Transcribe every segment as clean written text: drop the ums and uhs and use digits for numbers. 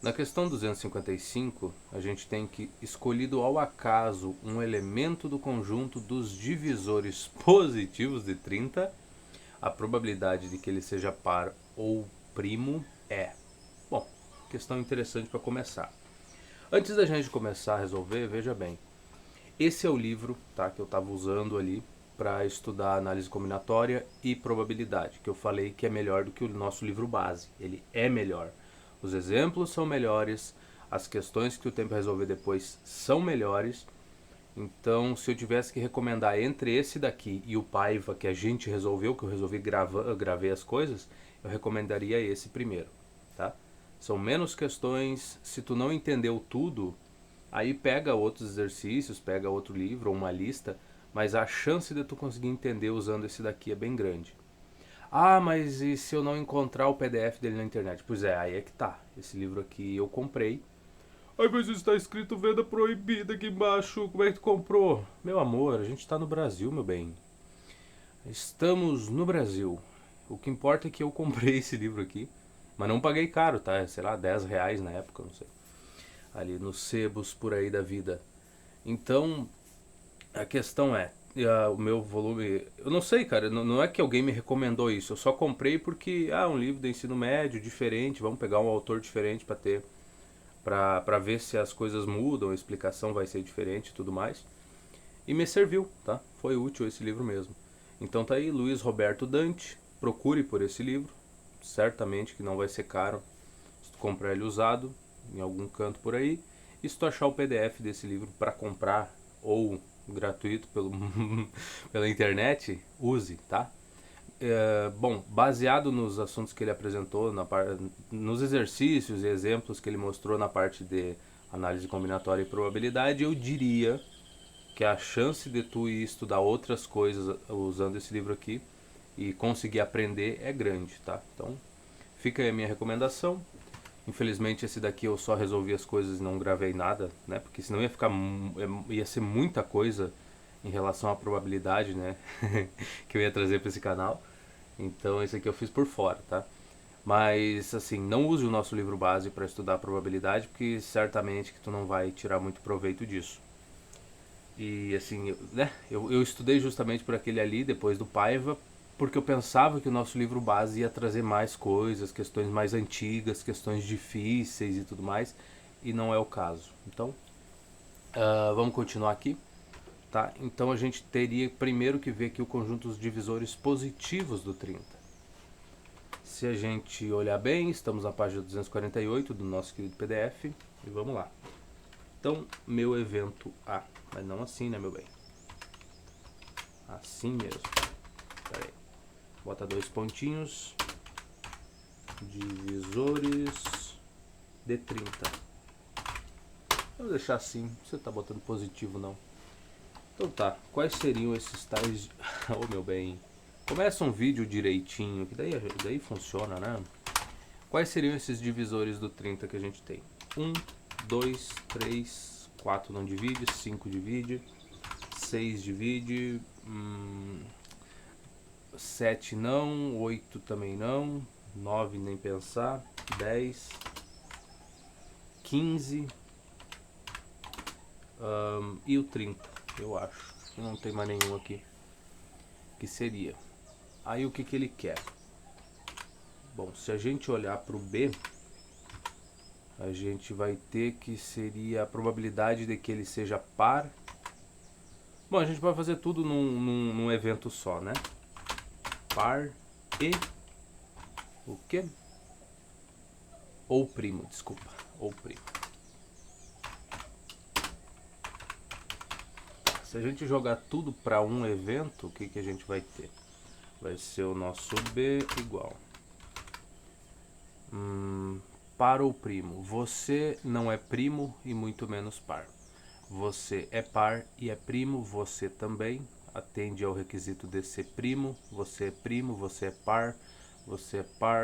Na questão 255, a gente tem que, escolhido ao acaso um elemento do conjunto dos divisores positivos de 30, a probabilidade de que ele seja par ou primo é. Bom, questão interessante para começar. Antes da gente começar a resolver, veja bem, esse é o livro, tá, que eu estava usando ali para estudar análise combinatória e probabilidade, que eu falei que é melhor do que o nosso livro base. Ele é melhor. Os exemplos são melhores, as questões que o tempo resolver depois são melhores. Então, se eu tivesse que recomendar entre esse daqui e o Paiva que a gente resolveu, que eu resolvi gravei as coisas, eu recomendaria esse primeiro, tá? São menos questões, se tu não entendeu tudo, aí pega outros exercícios, pega outro livro ou uma lista, mas a chance de tu conseguir entender usando esse daqui é bem grande. Ah, mas e se eu não encontrar o PDF dele na internet? Pois é, aí é que tá. Esse livro aqui eu comprei. Ai, mas está escrito venda proibida aqui embaixo. Como é que tu comprou? Meu amor, a gente tá no Brasil, meu bem. Estamos no Brasil. O que importa é que eu comprei esse livro aqui. Mas não paguei caro, tá? Sei lá, R$ 10 na época, não sei. Ali nos sebos por aí da vida. Então, a questão é, o meu volume, eu não sei, cara, não é que alguém me recomendou isso, eu só comprei porque, um livro de ensino médio diferente, vamos pegar um autor diferente para ter, para ver se as coisas mudam, a explicação vai ser diferente e tudo mais. E me serviu, tá? Foi útil esse livro mesmo. Então tá aí, Luiz Roberto Dante, procure por esse livro, certamente que não vai ser caro se tu comprar ele usado em algum canto por aí. E se tu achar o PDF desse livro para comprar ou gratuito pela internet, use, tá? Bom, baseado nos assuntos que ele apresentou, nos exercícios e exemplos que ele mostrou na parte de análise combinatória e probabilidade, eu diria que a chance de tu ir estudar outras coisas usando esse livro aqui e conseguir aprender é grande, tá? Então, fica aí a minha recomendação. Infelizmente esse daqui eu só resolvi as coisas e não gravei nada, né? Porque senão ia ser muita coisa em relação à probabilidade, né? que eu ia trazer para esse canal. Então esse aqui eu fiz por fora, tá? Mas assim, não use o nosso livro base para estudar a probabilidade, porque certamente que tu não vai tirar muito proveito disso. E assim, eu estudei justamente por aquele ali, depois do Paiva, porque eu pensava que o nosso livro base ia trazer mais coisas, questões mais antigas, questões difíceis e tudo mais, e não é o caso. Então, vamos continuar aqui, tá? Então a gente teria primeiro que ver aqui o conjunto dos divisores positivos do 30. Se a gente olhar bem, estamos na página 248 do nosso querido PDF, e vamos lá. Então, meu evento A, mas não assim, né, meu bem? Assim mesmo. Pera aí. Bota dois pontinhos. Divisores de 30. Vou deixar assim. Não precisa estar botando positivo, não. Então tá. Quais seriam esses tais... oh, meu bem. Começa um vídeo direitinho, que daí funciona, né? Quais seriam esses divisores do 30 que a gente tem? 1, 2, 3, 4 não divide, 5 divide, 6 divide, 7 não, 8 também não, 9 nem pensar, 10, 15 e o 30, eu acho. Não tem mais nenhum aqui. Que seria. Aí o que ele quer? Bom, se a gente olhar para o B, a gente vai ter que seria a probabilidade de que ele seja par. Bom, a gente vai fazer tudo num evento só, né? Par e o quê? Ou primo, desculpa. Ou primo. Se a gente jogar tudo para um evento, o que a gente vai ter? Vai ser o nosso B igual. Par ou primo? Você não é primo e muito menos par. Você é par e é primo, você também atende ao requisito de ser primo. Você é primo, você é par,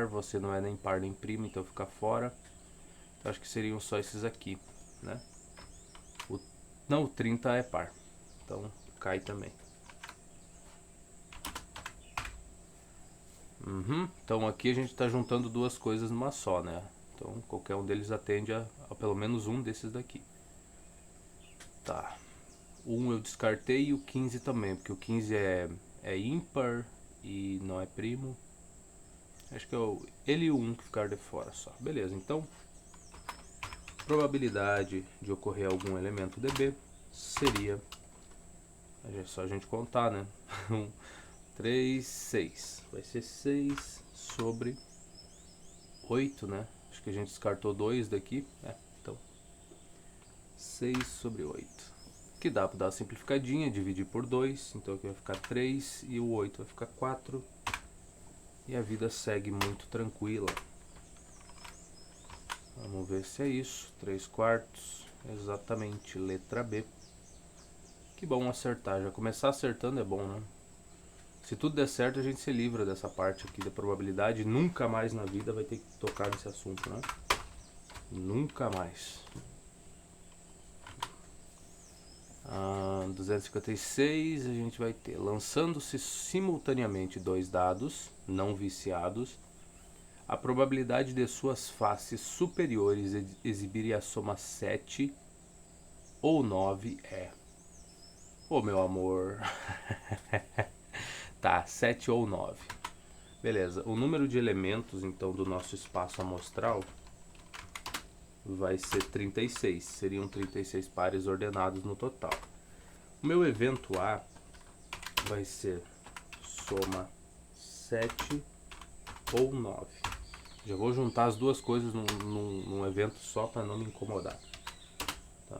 você não é nem par nem primo, então fica fora. Então acho que seriam só esses aqui, né? Não, o 30 é par, então cai também. Então aqui a gente está juntando duas coisas numa só, né? Então qualquer um deles atende a pelo menos um desses daqui. Tá. O 1 eu descartei e o 15 também, porque o 15 é ímpar e não é primo. Acho que é ele e o 1 que ficaram de fora só. Beleza, então probabilidade de ocorrer algum elemento DB seria, é só a gente contar, né? 1, 3, 6. Vai ser 6 sobre 8, né? Acho que a gente descartou 2 daqui. Então 6 sobre 8. Que dá para dar uma simplificadinha, dividir por 2. Então aqui vai ficar 3 e o 8 vai ficar 4. E a vida segue muito tranquila. Vamos ver se é isso. 3/4. Exatamente, letra B. Que bom acertar. Já começar acertando é bom, né? Se tudo der certo, a gente se livra dessa parte aqui da probabilidade. Nunca mais na vida vai ter que tocar nesse assunto, né? Nunca mais. 256, a gente vai ter, lançando-se simultaneamente 2 dados não viciados, a probabilidade de suas faces superiores exibirem a soma 7 ou 9 é... Ô, meu amor... Tá, 7 ou 9. Beleza, o número de elementos, então, do nosso espaço amostral vai ser 36. Seriam 36 pares ordenados no total. O meu evento A vai ser soma 7 ou 9. Já vou juntar as duas coisas num evento só para não me incomodar. Tá?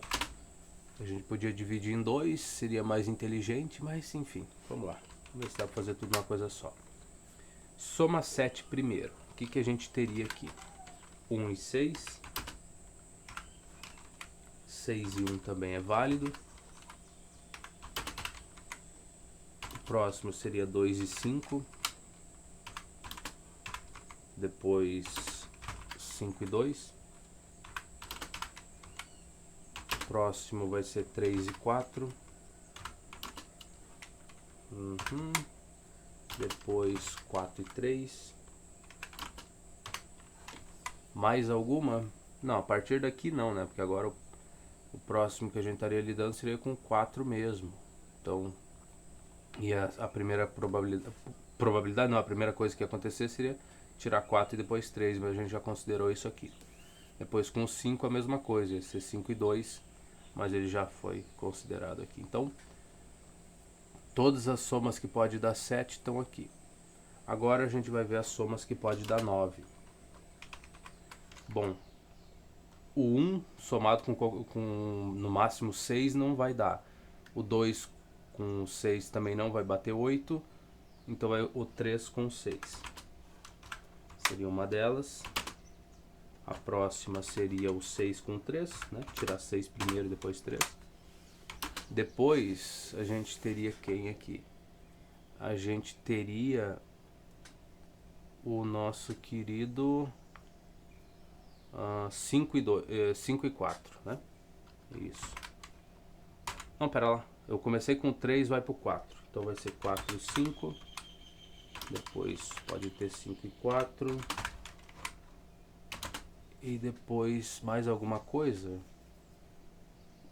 A gente podia dividir em 2, seria mais inteligente, mas enfim, vamos lá. Vamos ver se dá para fazer tudo uma coisa só. Soma 7 primeiro. O que a gente teria aqui? 1 e 6. 6 e 1 também é válido. O próximo seria 2 e 5. Depois 5 e 2. O próximo vai ser 3 e 4. Depois 4 e 3. Mais alguma? Não, a partir daqui não, né? Porque agora o próximo que a gente estaria lidando seria com 4 mesmo. Então, e a primeira probabilidade não, a primeira coisa que ia acontecer seria tirar 4 e depois 3, mas a gente já considerou isso aqui. Depois com 5 a mesma coisa, ia ser 5 e 2, mas ele já foi considerado aqui. Então, todas as somas que pode dar 7 estão aqui. Agora a gente vai ver as somas que pode dar 9. Bom, o 1 somado com no máximo 6 não vai dar. O 2 com 6 também não vai bater 8. Então é o 3 com 6. Seria uma delas. A próxima seria o 6 com 3, né? Tirar 6 primeiro e depois 3. Depois a gente teria quem aqui? A gente teria o nosso querido 5 e 4, né? Isso. Não, pera lá. Eu comecei com 3, vai pro 4. Então vai ser 4 e 5. Depois pode ter 5 e 4. E depois mais alguma coisa.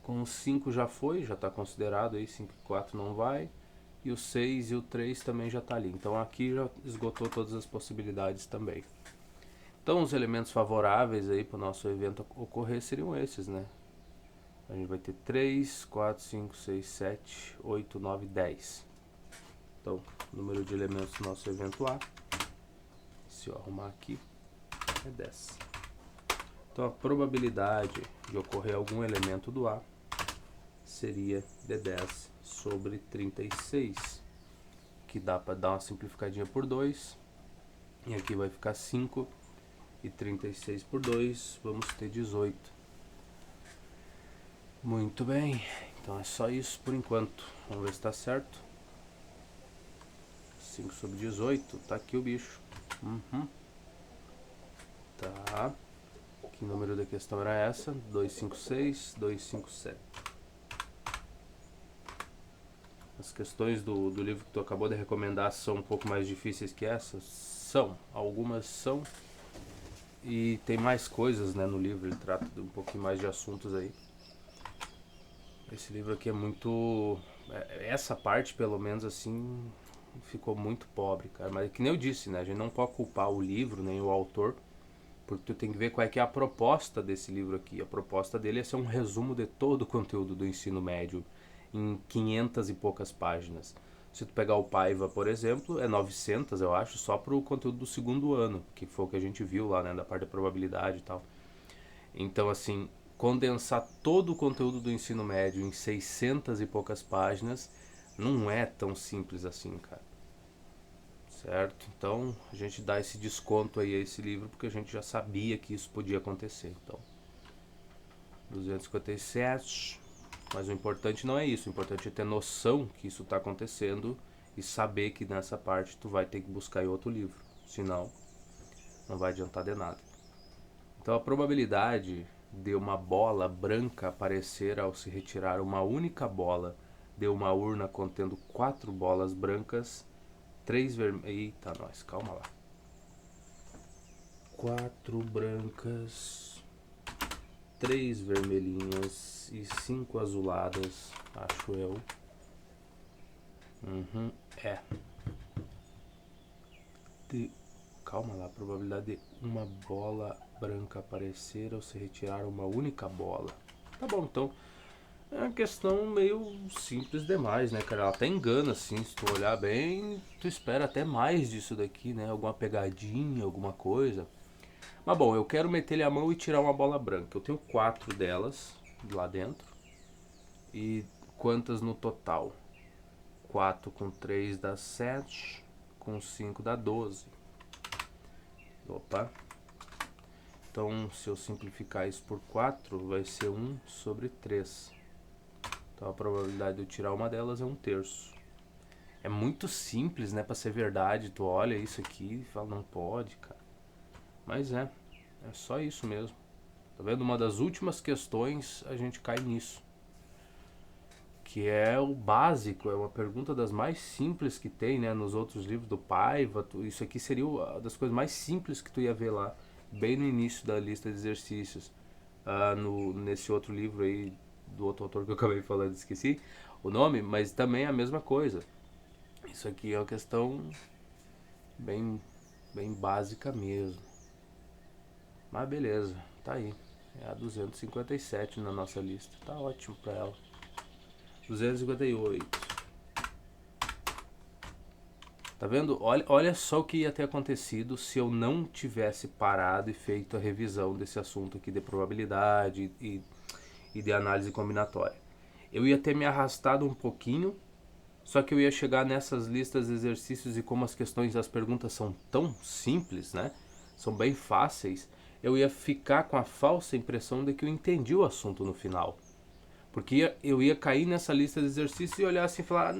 Com o 5 já foi, já está considerado aí. 5 e 4 não vai. E o 6 e o 3 também já está ali. Então aqui já esgotou todas as possibilidades também. Então os elementos favoráveis aí para o nosso evento ocorrer seriam esses, né? A gente vai ter 3, 4, 5, 6, 7, 8, 9, 10. Então, o número de elementos do nosso evento A, se eu arrumar aqui, é 10. Então a probabilidade de ocorrer algum elemento do A seria de 10 sobre 36, que dá para dar uma simplificadinha por 2. E aqui vai ficar 5 e 36 por 2, vamos ter 18. Muito bem, então é só isso por enquanto. Vamos ver se está certo. 5 sobre 18, tá aqui o bicho. Tá. Que número da questão era essa? 256, 257. As questões do livro que tu acabou de recomendar são um pouco mais difíceis que essas? São. Algumas são E tem mais coisas, né, no livro, ele trata de um pouquinho mais de assuntos aí. Esse livro aqui é muito... Essa parte, pelo menos, assim, ficou muito pobre, cara. Mas que nem eu disse, né, a gente não pode culpar o livro, nem o autor, porque tu tem que ver qual é que é a proposta desse livro aqui. A proposta dele é ser um resumo de todo o conteúdo do ensino médio em 500 e poucas páginas. Se tu pegar o Paiva, por exemplo, é 900, eu acho, só pro conteúdo do segundo ano, que foi o que a gente viu lá, né, da parte da probabilidade e tal. Então, assim, condensar todo o conteúdo do ensino médio em 600 e poucas páginas não é tão simples assim, cara. Certo? Então, a gente dá esse desconto aí a esse livro porque a gente já sabia que isso podia acontecer. Então, 257. Mas o importante não é isso. O importante é ter noção que isso está acontecendo e saber que nessa parte tu vai ter que buscar em outro livro. Senão, não vai adiantar de nada. Então, a probabilidade de uma bola branca aparecer ao se retirar uma única bola de uma urna contendo 4 bolas brancas, 3 vermelhas. Eita, nós, calma lá. 4 brancas, 3 vermelhinhas e 5 azuladas, acho eu. É. Calma lá, a probabilidade de uma bola branca aparecer ao se retirar uma única bola. Tá bom, então é uma questão meio simples demais, né, cara? Ela até engana, assim, se tu olhar bem, tu espera até mais disso daqui, né? Alguma pegadinha, alguma coisa. Mas bom, eu quero meter-lhe a mão e tirar uma bola branca. Eu tenho 4 delas lá dentro. E quantas no total? 4 com 3 dá 7, com 5 dá 12. Opa. Então, se eu simplificar isso por 4, vai ser 1 sobre 3. Então, a probabilidade de eu tirar uma delas é 1/3. É muito simples, né, pra ser verdade. Tu olha isso aqui e fala, não pode, cara. Mas é só isso mesmo. Tá vendo? Uma das últimas questões a gente cai nisso. Que é o básico, é uma pergunta das mais simples que tem, né, nos outros livros do Paiva. Isso aqui seria uma das coisas mais simples que tu ia ver lá, bem no início da lista de exercícios. Nesse outro livro aí, do outro autor que eu acabei falando, esqueci o nome, mas também é a mesma coisa. Isso aqui é uma questão bem, bem básica mesmo. Mas beleza, tá aí. É a 257 na nossa lista, tá ótimo pra ela. 258. Tá vendo? Olha só o que ia ter acontecido se eu não tivesse parado e feito a revisão desse assunto aqui de probabilidade e de análise combinatória. Eu ia ter me arrastado um pouquinho, só que eu ia chegar nessas listas de exercícios e como as questões, as perguntas são tão simples, né? São bem fáceis, eu ia ficar com a falsa impressão de que eu entendi o assunto no final. Porque eu ia cair nessa lista de exercícios e olhar assim e falar,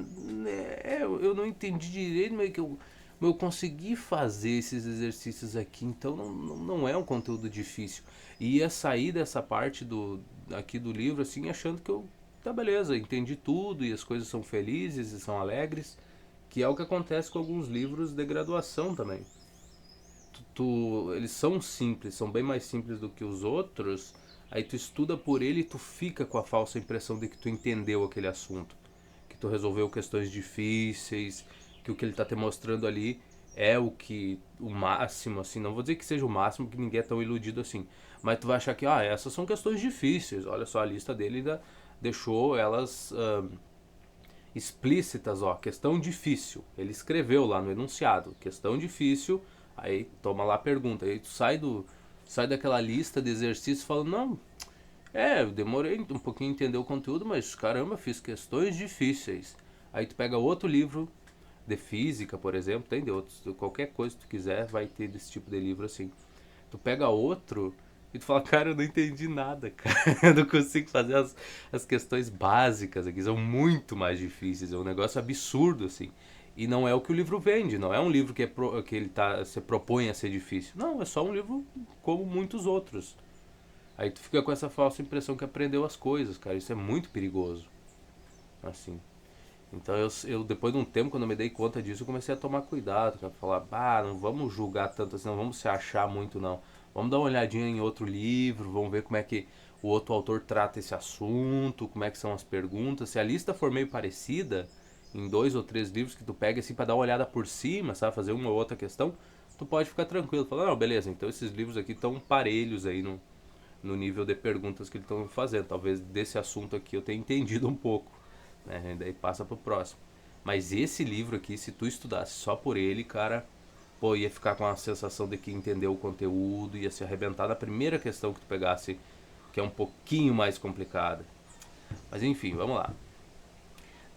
eu não entendi direito, mas que eu consegui fazer esses exercícios aqui, então não é um conteúdo difícil. E ia sair dessa parte aqui do livro assim, achando que tá beleza, entendi tudo e as coisas são felizes e são alegres, que é o que acontece com alguns livros de graduação também. Eles são simples, são bem mais simples do que os outros. Aí tu estuda por ele e tu fica com a falsa impressão de que tu entendeu aquele assunto, que tu resolveu questões difíceis, que o que ele está te mostrando ali é o máximo, assim, não vou dizer que seja o máximo, que ninguém é tão iludido assim, mas tu vai achar que, essas são questões difíceis. Olha só, a lista dele deixou elas explícitas, ó, questão difícil. Ele escreveu lá no enunciado, questão difícil. Aí toma lá a pergunta. Aí tu sai daquela lista de exercícios falando, não, eu demorei um pouquinho a entender o conteúdo, mas caramba, fiz questões difíceis. Aí tu pega outro livro de física, por exemplo, tem de outros, qualquer coisa que tu quiser vai ter desse tipo de livro assim. Tu pega outro e tu fala, cara, eu não entendi nada, cara. Eu não consigo fazer as questões básicas aqui, são muito mais difíceis, é um negócio absurdo, assim. E não é o que o livro vende, não é um livro que ele se propõe a ser difícil. Não, é só um livro como muitos outros. Aí tu fica com essa falsa impressão que aprendeu as coisas, cara. Isso é muito perigoso. Assim. Então eu depois de um tempo, quando eu me dei conta disso, eu comecei a tomar cuidado, cara, falar, não vamos julgar tanto assim, não vamos se achar muito não. Vamos dar uma olhadinha em outro livro, vamos ver como é que o outro autor trata esse assunto, como é que são as perguntas. Se a lista for meio parecida, em 2 ou 3 livros que tu pega assim para dar uma olhada por cima, sabe, fazer uma ou outra questão, tu pode ficar tranquilo, falar, não, beleza, então esses livros aqui estão parelhos aí no nível de perguntas que eles estão fazendo. Talvez desse assunto aqui eu tenha entendido um pouco, né? E daí passa pro próximo. Mas esse livro aqui, se tu estudasse só por ele, cara, pô, ia ficar com a sensação de que entendeu o conteúdo, ia se arrebentar na primeira questão que tu pegasse, que é um pouquinho mais complicada. Mas enfim, vamos lá.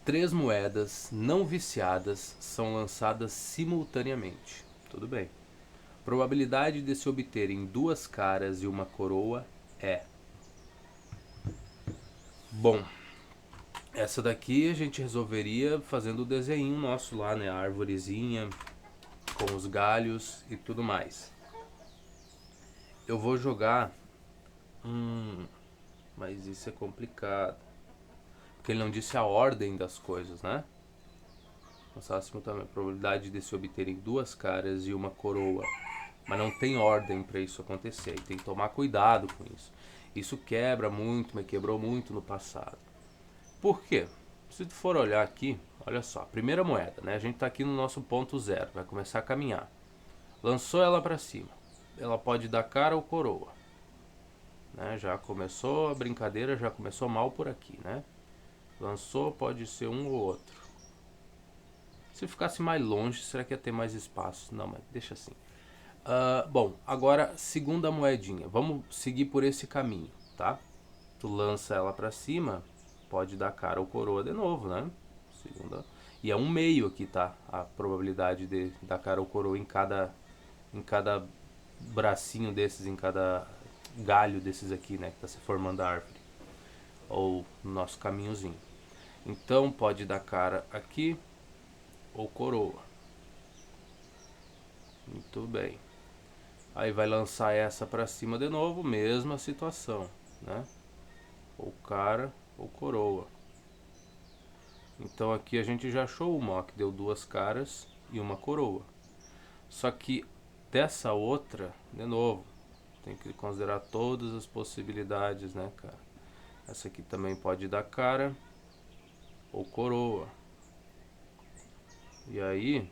3 moedas não viciadas são lançadas simultaneamente. Tudo bem. Probabilidade de se obterem 2 caras e uma coroa é. Bom, essa daqui a gente resolveria fazendo o desenho nosso lá, né? A árvorezinha com os galhos e tudo mais. Eu vou jogar. Mas isso é complicado. Porque ele não disse a ordem das coisas, né? Lançar simultaneamente. A probabilidade de se obterem 2 caras e uma coroa. Mas não tem ordem para isso acontecer. E tem que tomar cuidado com isso. Isso quebra muito, me quebrou muito no passado. Por quê? Se tu for olhar aqui, olha só, primeira moeda, né? A gente tá aqui no nosso ponto zero, vai começar a caminhar. Lançou ela para cima. Ela pode dar cara ou coroa, né? Já começou a brincadeira, já começou mal por aqui, né? Lançou, pode ser um ou outro. Se ficasse mais longe, será que ia ter mais espaço? Não, mas deixa assim. Bom, agora segunda moedinha. Vamos seguir por esse caminho, tá? Tu lança ela para cima, pode dar cara ou coroa de novo, né? Segunda. E é um meio aqui, tá? A probabilidade de dar cara ou coroa em cada bracinho desses, em cada galho desses aqui, né? Que tá se formando a árvore. Ou no nosso caminhozinho. Então pode dar cara aqui ou coroa. Muito bem. Aí vai lançar essa para cima de novo, mesma situação, né? Ou cara ou coroa. Então aqui a gente já achou uma, ó, que deu 2 caras e uma coroa. Só que dessa outra, de novo, tem que considerar todas as possibilidades, né, cara? Essa aqui também pode dar cara ou coroa. E aí,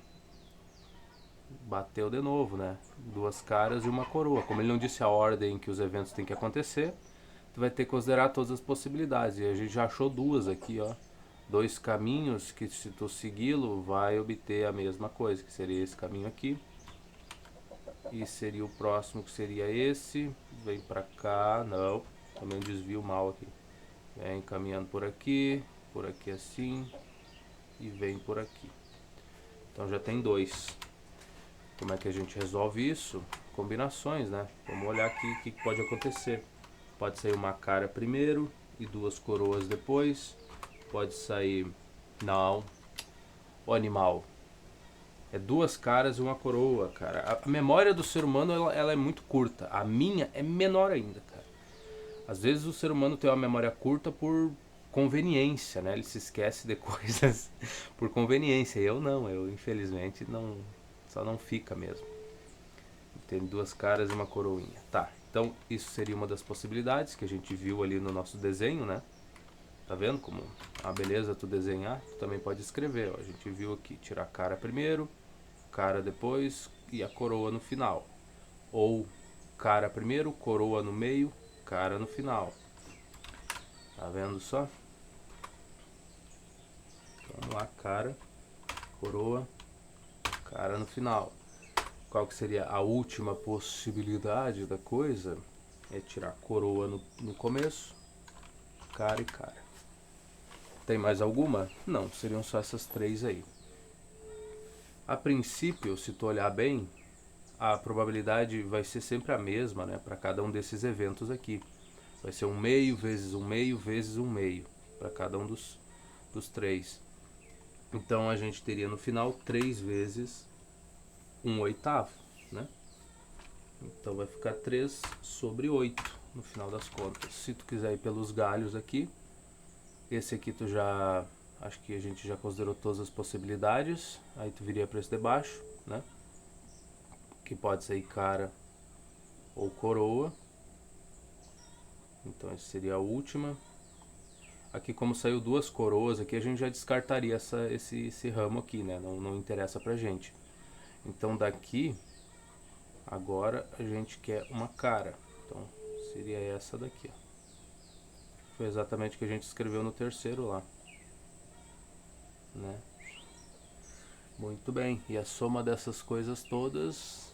bateu de novo, né? 2 caras e uma coroa. Como ele não disse a ordem que os eventos têm que acontecer, tu vai ter que considerar todas as possibilidades. E a gente já achou 2 aqui, ó. 2 caminhos que, se tu segui-lo, vai obter a mesma coisa, que seria esse caminho aqui. E seria o próximo, que seria esse. Vem pra cá, não, também um desvio mal aqui. Vem caminhando por aqui assim, e vem por aqui. Então já tem 2. Como é que a gente resolve isso? Combinações, né? Vamos olhar aqui o que pode acontecer. Pode sair uma cara primeiro e 2 coroas depois. Pode sair... Não. O animal. É 2 caras e uma coroa, cara. A memória do ser humano, ela é muito curta. A minha é menor ainda, cara. Às vezes o ser humano tem uma memória curta por conveniência, né? Ele se esquece de coisas por conveniência. Eu não, eu infelizmente não, só não fica mesmo. Tem 2 caras e uma coroinha. Tá, então isso seria uma das possibilidades que a gente viu ali no nosso desenho, né? Tá vendo como a beleza tu desenhar? Tu também pode escrever, ó. A gente viu aqui, tirar a cara primeiro, cara depois e a coroa no final. Ou cara primeiro, coroa no meio, cara no final. Tá vendo só? Vamos lá, cara, coroa, cara no final. Qual que seria a última possibilidade da coisa? É tirar coroa no começo, cara e cara. Tem mais alguma? Não, seriam só essas 3 aí. A princípio, se tu olhar bem, a probabilidade vai ser sempre a mesma, né, para cada um desses eventos aqui. Vai ser 1 meio vezes 1 meio vezes 1 meio para cada um dos 3. Então a gente teria no final 3 vezes 1 oitavo, né? Então vai ficar 3 sobre 8 no final das contas. Se tu quiser ir pelos galhos aqui, esse aqui tu já... Acho que a gente já considerou todas as possibilidades. Aí tu viria para esse de baixo, né? Que pode sair cara ou coroa. Então essa seria a última. Aqui, como saiu duas coroas aqui, a gente já descartaria esse ramo aqui, né? Não interessa pra gente. Então daqui, agora a gente quer uma cara. Então seria essa daqui, ó. Foi exatamente o que a gente escreveu no terceiro lá, né? Muito bem. E a soma dessas coisas todas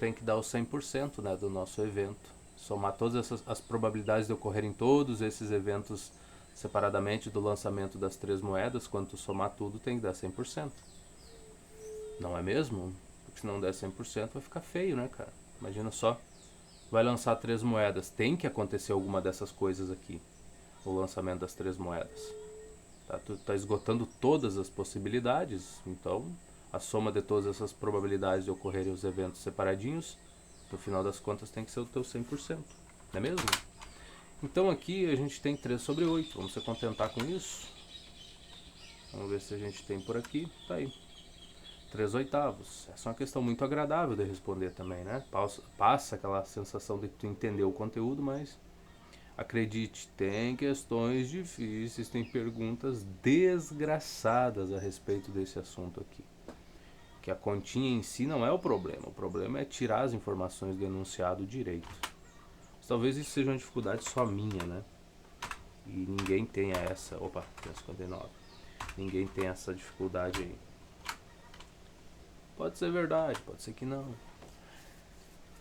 tem que dar o 100%, né, do nosso evento. Somar todas as probabilidades de ocorrerem todos esses eventos separadamente do lançamento das 3 moedas. Quando tu somar tudo, tem que dar 100%. Não é mesmo? Porque se não der 100% vai ficar feio, né, cara? Imagina só. Vai lançar 3 moedas. Tem que acontecer alguma dessas coisas aqui. O lançamento das 3 moedas. Tá? Tu tá esgotando todas as possibilidades. Então, a soma de todas essas probabilidades de ocorrerem os eventos separadinhos, no final das contas, tem que ser o teu 100%. Não é mesmo? Então aqui a gente tem 3 sobre 8. Vamos se contentar com isso. Vamos ver se a gente tem por aqui. Tá aí. 3 oitavos. Essa é uma questão muito agradável de responder também, né? Passa aquela sensação de que tu entendeu o conteúdo, mas acredite, tem questões difíceis, tem perguntas desgraçadas a respeito desse assunto aqui. Que a continha em si não é o problema é tirar as informações do enunciado direito. Mas talvez isso seja uma dificuldade só minha, né? E ninguém tenha essa... Opa, 359. Ninguém tem essa dificuldade aí. Pode ser verdade, pode ser que não.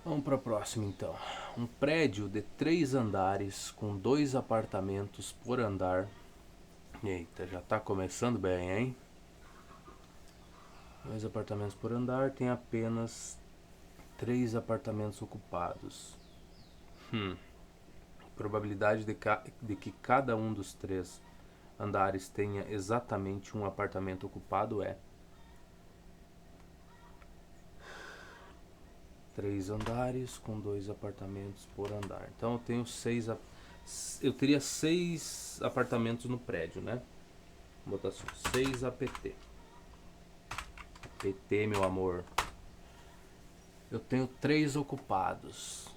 Vamos para a próxima então. Um prédio de 3 andares com 2 apartamentos por andar. Eita, já tá começando bem, hein? 2 apartamentos por andar, tem apenas 3 apartamentos ocupados. Probabilidade de que cada um dos 3 andares tenha exatamente um apartamento ocupado é 3 andares com 2 apartamentos por andar. Então eu tenho 6. Eu teria 6 apartamentos no prédio, né? Vou botar assim, 6 APT. APT, meu amor. Eu tenho 3 ocupados.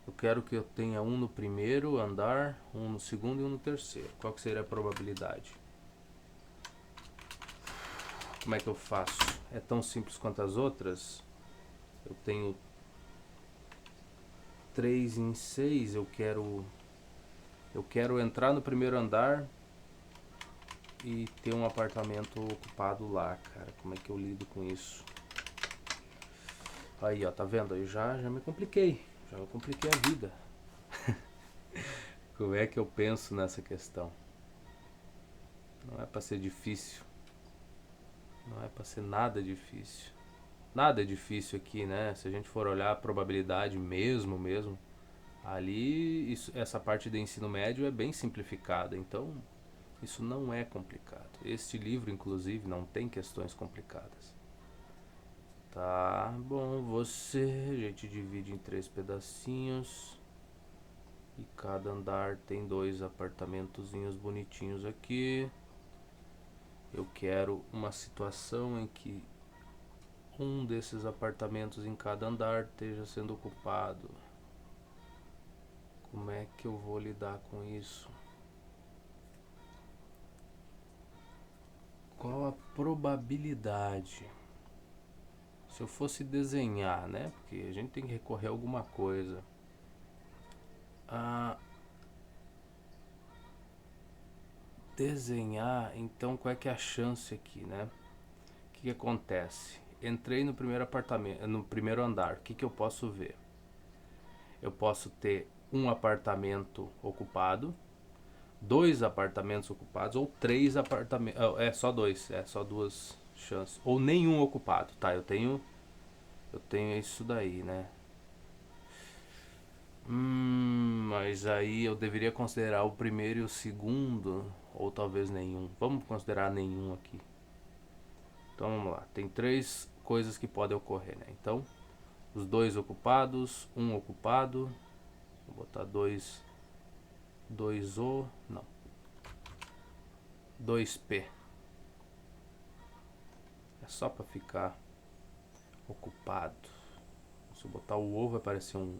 Eu quero que eu tenha um no primeiro andar, um no segundo e um no terceiro. Qual que seria a probabilidade? Como é que eu faço? É tão simples quanto as outras? Eu tenho 3 em 6, eu quero entrar no primeiro andar e ter um apartamento ocupado lá, cara. Como é que eu lido com isso? Aí, ó, tá vendo? Eu já me compliquei. Já me compliquei a vida. Como é que eu penso nessa questão? Não é pra ser difícil. Não é pra ser nada difícil. Nada é difícil aqui, né? Se a gente for olhar a probabilidade mesmo, ali essa parte do ensino médio é bem simplificada. Então, isso não é complicado. Este livro, inclusive, não tem questões complicadas. Tá bom, a gente divide em 3 pedacinhos. E cada andar tem 2 apartamentozinhos bonitinhos aqui. Eu quero uma situação em que um desses apartamentos em cada andar esteja sendo ocupado. Como é que eu vou lidar com isso? Qual a probabilidade? Se eu fosse desenhar, né? Porque a gente tem que recorrer a alguma coisa. Desenhar, então qual é que é a chance aqui, né? O que acontece? Entrei no primeiro apartamento, no primeiro andar. O que eu posso ver? Eu posso ter um apartamento ocupado, 2 apartamentos ocupados ou 3 apartamentos. É só 2, é só 2 chances. Ou nenhum ocupado, tá? Eu tenho isso daí, né? Mas aí eu deveria considerar o primeiro e o segundo, ou talvez nenhum. Vamos considerar nenhum aqui. Então vamos lá, tem 3 coisas que podem ocorrer, né? Então, os 2 ocupados, um ocupado. Vou botar 2 O, não. 2P. É só para ficar ocupado. Se eu botar o ou vai aparecer um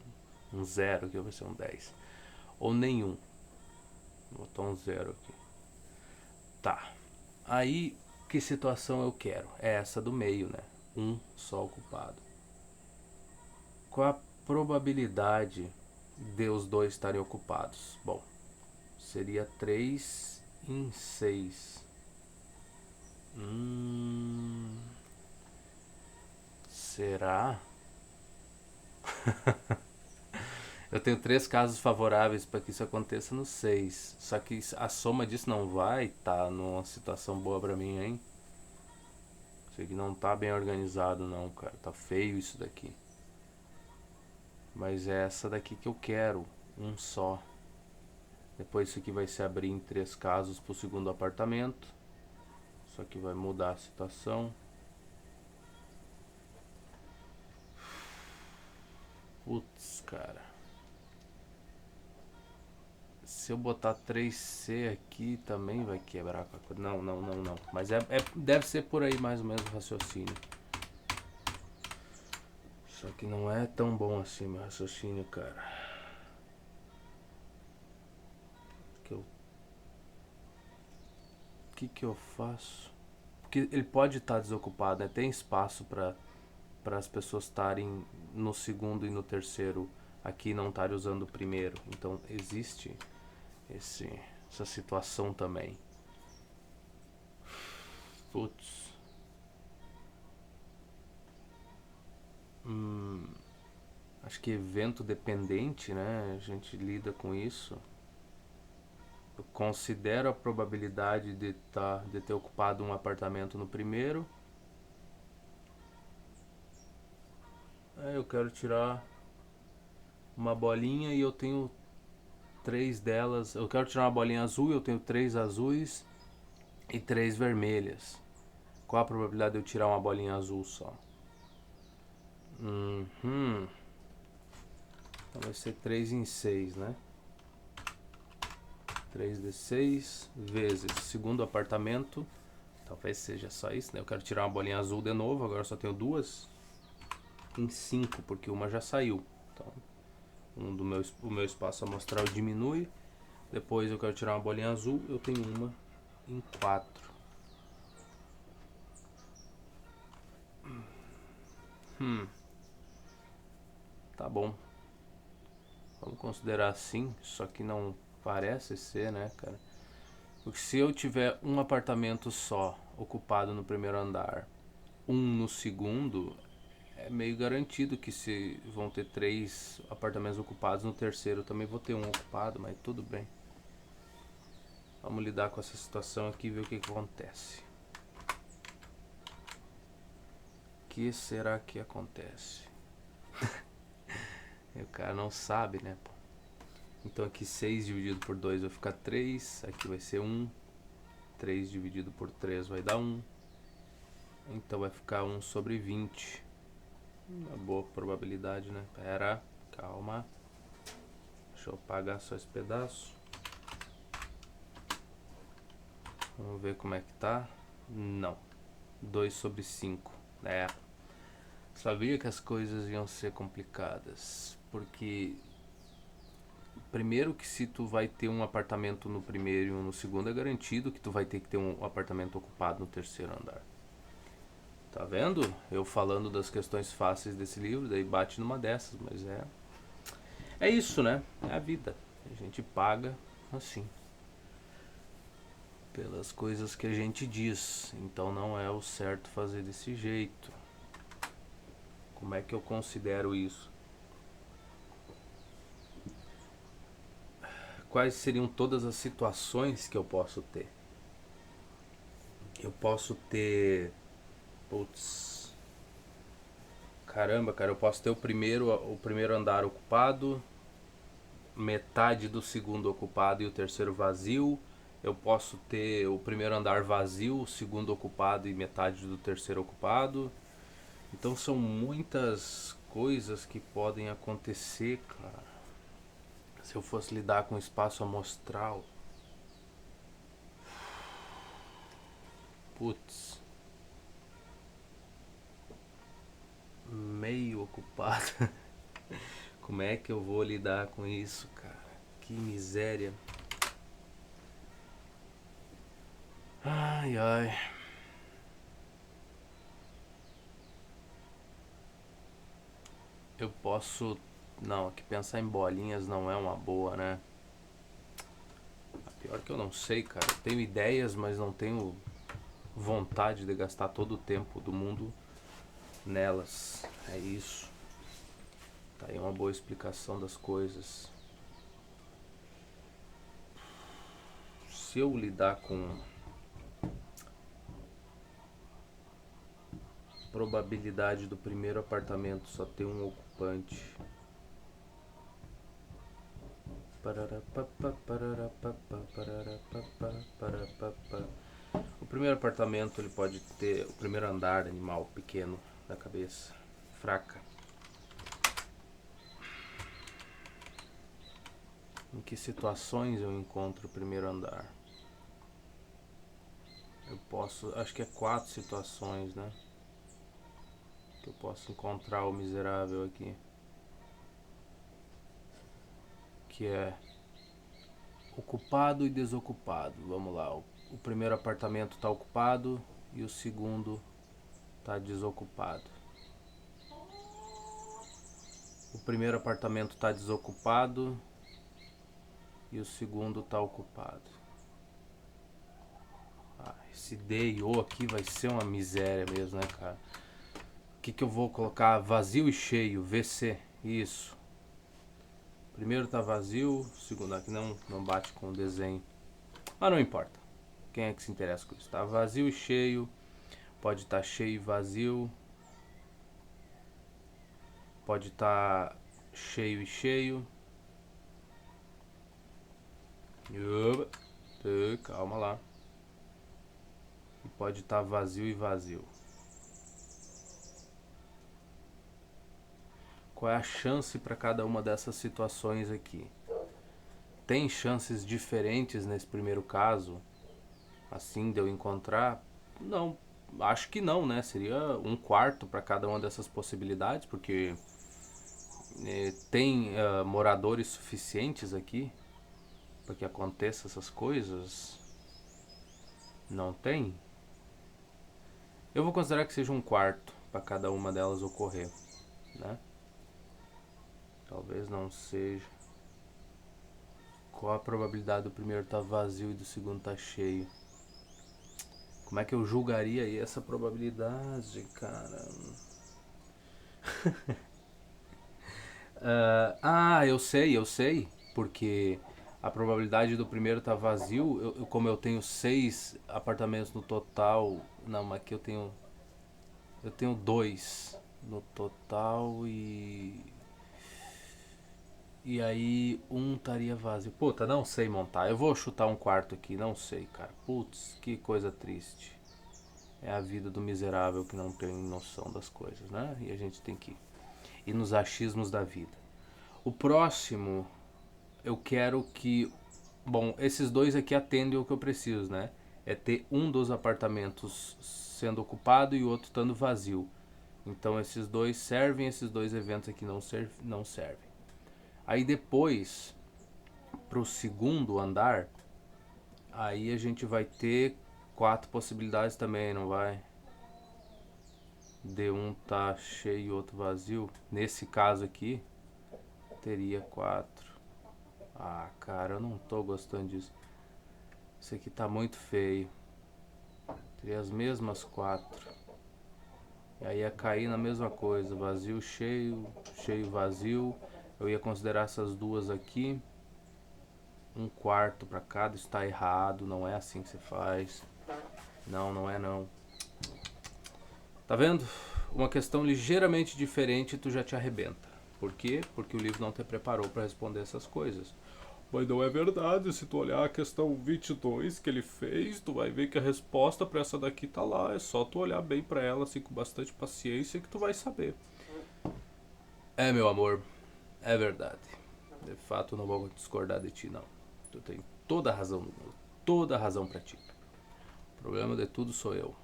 0 aqui, vai ser um 10. Ou nenhum. Vou botar um 0 aqui. Tá. Aí, que situação eu quero? É essa do meio, né? Um só ocupado. Qual a probabilidade de os dois estarem ocupados? Bom, seria 3 em 6. Será? Eu tenho 3 casos favoráveis para que isso aconteça no 6. Só que a soma disso não vai estar numa situação boa para mim, hein? Isso aqui não tá bem organizado não, cara. Tá feio isso daqui. Mas é essa daqui que eu quero. Um só. Depois isso aqui vai se abrir em 3 casos pro segundo apartamento. Isso aqui vai mudar a situação. Putz, cara. Se eu botar 3C aqui também vai quebrar com a coisa. Não. Mas deve ser por aí mais ou menos o raciocínio. Só que não é tão bom assim meu raciocínio, cara. O que eu faço? Porque ele pode estar desocupado, né? Tem espaço para as pessoas estarem no segundo e no terceiro aqui, não estarem usando o primeiro. Então existe essa situação também. Putz. Acho que evento dependente, né? A gente lida com isso. Eu considero a probabilidade de ter ocupado um apartamento no primeiro. Eu quero tirar uma bolinha e eu tenho 3 delas. Eu quero tirar uma bolinha azul e eu tenho 3 azuis e 3 vermelhas. Qual a probabilidade de eu tirar uma bolinha azul só? Então vai ser 3 em 6, né? 3d6 vezes segundo apartamento. Talvez seja só isso, né? Eu quero tirar uma bolinha azul de novo, agora só tenho 2. Em 5, porque uma já saiu. Então, o meu espaço amostral diminui. Depois eu quero tirar uma bolinha azul, eu tenho uma em 4. Tá bom. Vamos considerar assim, só que não parece ser, né, cara? Porque se eu tiver um apartamento só ocupado no primeiro andar, um no segundo, é meio garantido que se vão ter 3 apartamentos ocupados no terceiro, eu também vou ter um ocupado, mas tudo bem. Vamos lidar com essa situação aqui e ver o que acontece. O que será que acontece? E o cara não sabe, né, pô? Então aqui 6 dividido por 2 vai ficar 3. Aqui vai ser 1. 3 dividido por 3 vai dar 1. Então vai ficar 1 sobre 20. Uma boa probabilidade, né? Pera, calma. Deixa eu apagar só esse pedaço. Vamos ver como é que tá. Não. 2 sobre 5. Sabia que as coisas iam ser complicadas. Porque primeiro que se tu vai ter um apartamento no primeiro e um no segundo, é garantido que tu vai ter que ter um apartamento ocupado no terceiro andar. Tá vendo? Eu falando das questões fáceis desse livro, daí bate numa dessas, mas é isso, né? É a vida. A gente paga assim pelas coisas que a gente diz. Então não é o certo fazer desse jeito. Como é que eu considero isso? Quais seriam todas as situações que eu posso ter? Eu posso ter... Putz... Caramba, cara, eu posso ter o primeiro andar ocupado, metade do segundo ocupado e o terceiro vazio. Eu posso ter o primeiro andar vazio, o segundo ocupado e metade do terceiro ocupado. Então são muitas coisas que podem acontecer, cara. Se eu fosse lidar com espaço amostral. Putz. meio ocupado. Como é que eu vou lidar com isso, cara? Que miséria. Ai, ai. Eu posso... Não, aqui pensar em bolinhas não é uma boa, né? Pior que eu não sei, cara. Eu tenho ideias, mas não tenho vontade de gastar todo o tempo do mundo nelas. É isso. Tá aí uma boa explicação das coisas. Se eu lidar com probabilidade do primeiro apartamento só ter um ocupante. O primeiro apartamento ele pode ter o primeiro andar animal pequeno da cabeça, fraca. Em que situações eu encontro o primeiro andar? Eu posso, acho que é 4 situações, né? Que eu posso encontrar o miserável aqui. Que é ocupado e desocupado. Vamos lá, o primeiro apartamento está ocupado e o segundo está desocupado. O primeiro apartamento está desocupado e o segundo está ocupado. Esse D e O aqui vai ser uma miséria mesmo, né, cara? O que eu vou colocar? Vazio e cheio, VC, isso. Primeiro tá vazio, o segundo aqui não bate com o desenho. Mas não importa. Quem é que se interessa com isso? Tá vazio e cheio, pode estar cheio e vazio. Pode estar cheio e cheio. Calma lá. E pode estar vazio e vazio. Qual é a chance para cada uma dessas situações aqui? Tem chances diferentes nesse primeiro caso? Assim de eu encontrar? Não, acho que não, né? Seria 1/4 para cada uma dessas possibilidades, porque tem moradores suficientes aqui para que aconteça essas coisas? Não tem? Eu vou considerar que seja 1/4 para cada uma delas ocorrer, né? Talvez não seja. Qual a probabilidade do primeiro estar vazio e do segundo estar cheio? Como é que eu julgaria aí essa probabilidade, cara? Eu sei. Porque a probabilidade do primeiro estar vazio, como eu tenho 6 apartamentos no total. Não, mas aqui eu tenho. Eu tenho 2 no total e. E aí um estaria vazio. Puta, não sei montar. Eu vou chutar 1/4 aqui, não sei, cara. Putz, que coisa triste. É a vida do miserável que não tem noção das coisas, né? E a gente tem que ir nos achismos da vida. O próximo, eu quero que... Bom, esses dois aqui atendem o que eu preciso, né? É ter um dos apartamentos sendo ocupado e o outro estando vazio. Então esses dois servem, esses dois eventos aqui não servem. Aí depois, pro segundo andar, aí a gente vai ter 4 possibilidades também, não vai? D1 tá cheio e outro vazio. Nesse caso aqui, teria 4. Ah, cara, eu não tô gostando disso. Isso aqui tá muito feio. Teria as mesmas 4. E aí ia cair na mesma coisa. Vazio, cheio, cheio, vazio. Eu ia considerar essas duas aqui. 1/4 para cada. Isso tá errado. Não é assim que se faz. Não é não. Tá vendo? Uma questão ligeiramente diferente tu já te arrebenta. Por quê? Porque o livro não te preparou para responder essas coisas. Mas não é verdade, se tu olhar a questão 22 que ele fez, tu vai ver que a resposta para essa daqui tá lá. É só tu olhar bem para ela assim com bastante paciência que tu vai saber. É, meu amor, é verdade. De fato, não vou discordar de ti, não. Tu tem toda a razão do mundo, toda a razão para ti. O problema de tudo sou eu.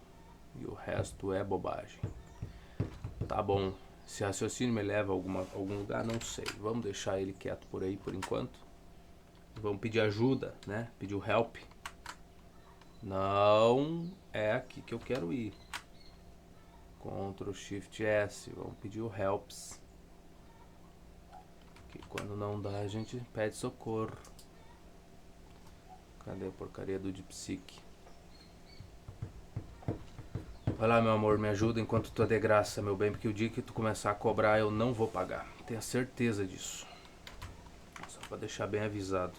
E o resto é bobagem. Tá bom. Esse raciocínio me leva a algum lugar, não sei. Vamos deixar ele quieto por aí por enquanto. Vamos pedir ajuda, né? Pedir o help. Não é aqui que eu quero ir. Ctrl Shift S. Vamos pedir o helps. Que quando não dá a gente pede socorro. Cadê a porcaria do DeepSeek? Vai lá, meu amor, me ajuda enquanto tu é de graça, meu bem, porque o dia que tu começar a cobrar eu não vou pagar. Tenha certeza disso. Só pra deixar bem avisado.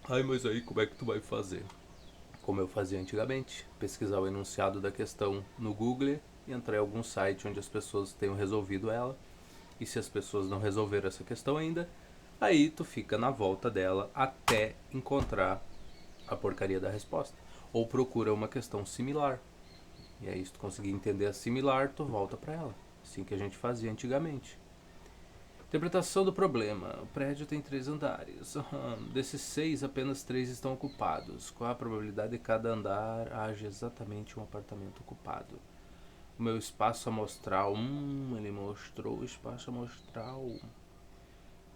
Ai, mas aí como é que tu vai fazer? Como eu fazia antigamente, pesquisar o enunciado da questão no Google e entrar em algum site onde as pessoas tenham resolvido ela. E se as pessoas não resolveram essa questão ainda, aí tu fica na volta dela até encontrar a porcaria da resposta. Ou procura uma questão similar. E aí se tu conseguir entender a similar, tu volta para ela. Assim que a gente fazia antigamente. Interpretação do problema. O prédio tem 3 andares. Desses 6, apenas 3 estão ocupados. Qual a probabilidade de cada andar haja exatamente um apartamento ocupado? O meu espaço amostral. Ele mostrou o espaço amostral.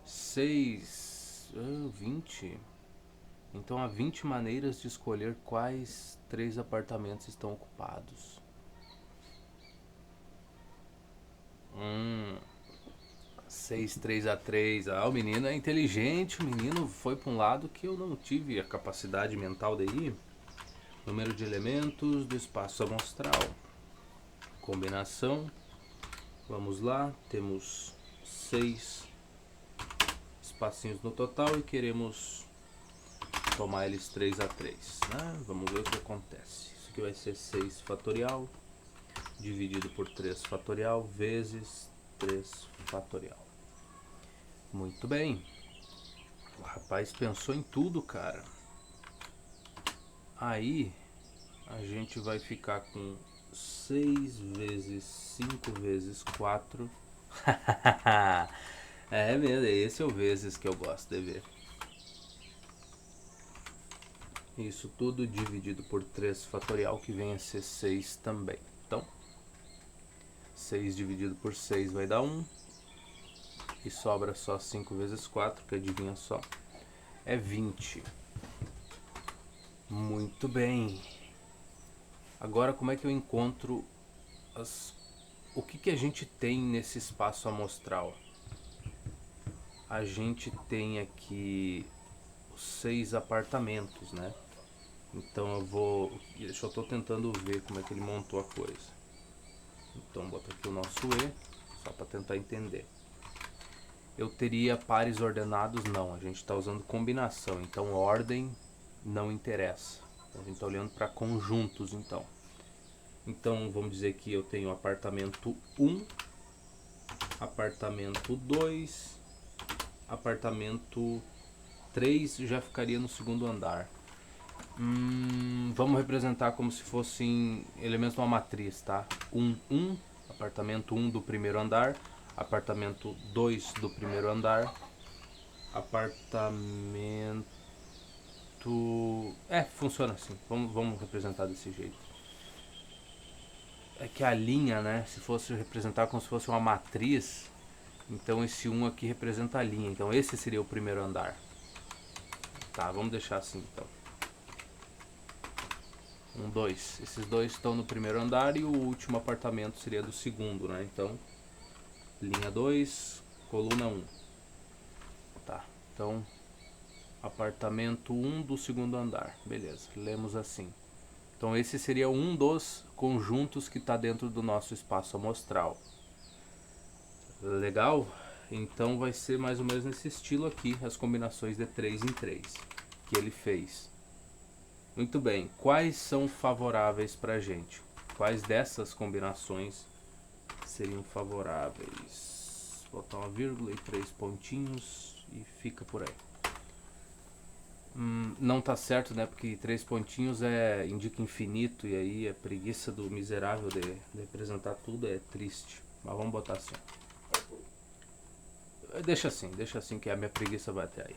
6. 20. Então há 20 maneiras de escolher quais 3 apartamentos estão ocupados. 6, 3 a 3. O menino é inteligente, o menino foi para um lado que eu não tive a capacidade mental de ir. Número de elementos do espaço amostral. Combinação. Vamos lá, temos 6 espacinhos no total e queremos tomar eles 3 a 3. Né? Vamos ver o que acontece. Isso aqui vai ser 6 fatorial dividido por 3 fatorial vezes 3 fatorial. Muito bem. O rapaz pensou em tudo, cara. Aí a gente vai ficar com 6 vezes 5 vezes 4. É mesmo, esse é o vezes que eu gosto de ver. Isso tudo dividido por 3 fatorial, que vem a ser 6 também. Então, 6 dividido por 6 vai dar 1. E sobra só 5 vezes 4, que adivinha só, é 20. Muito bem. Agora como é que eu encontro o que a gente tem nesse espaço amostral? A gente tem aqui os 6 apartamentos, né? Então eu tô tentando ver como é que ele montou a coisa. Então bota aqui o nosso E, só para tentar entender. Eu teria pares ordenados? Não, a gente está usando combinação, então ordem não interessa. A gente está olhando para conjuntos, então. Então vamos dizer que eu tenho apartamento 1, apartamento 2, apartamento 3 já ficaria no segundo andar. Vamos representar como se fossem elementos de uma matriz, tá? 1, apartamento 1 do primeiro andar, apartamento 2 do primeiro andar, apartamento... funciona assim, vamos representar desse jeito. É que a linha, né, se fosse representar como se fosse uma matriz, então esse 1 aqui representa a linha, então esse seria o primeiro andar. Tá, vamos deixar assim então. 1, 2. Esses dois estão no primeiro andar e o último apartamento seria do segundo, né? Então, linha 2, coluna 1. Tá, então, apartamento 1 do segundo andar. Beleza, lemos assim. Então, esse seria um dos conjuntos que está dentro do nosso espaço amostral. Legal? Então, vai ser mais ou menos nesse estilo aqui, as combinações de 3 em 3 que ele fez. Muito bem, quais são favoráveis para a gente? Quais dessas combinações seriam favoráveis? Vou botar uma vírgula e 3 pontinhos e fica por aí. Não tá certo, né? Porque 3 pontinhos indica infinito e aí a preguiça do miserável de representar tudo é triste. Mas vamos botar assim. Deixa assim que a minha preguiça vai até aí.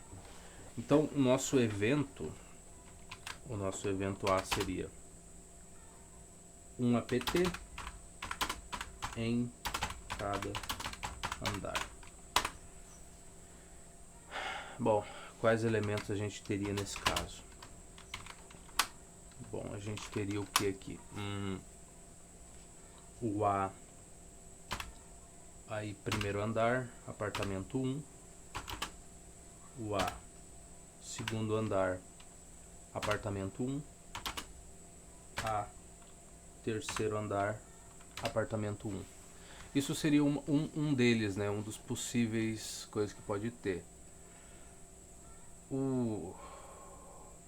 Então o nosso evento A seria um APT em cada andar. Bom, quais elementos a gente teria nesse caso? Bom, a gente teria o que aqui? O A, aí primeiro andar, apartamento 1. O A, segundo andar, apartamento 1. A, terceiro andar, apartamento 1. Isso seria um deles, né? Um dos possíveis coisas que pode ter.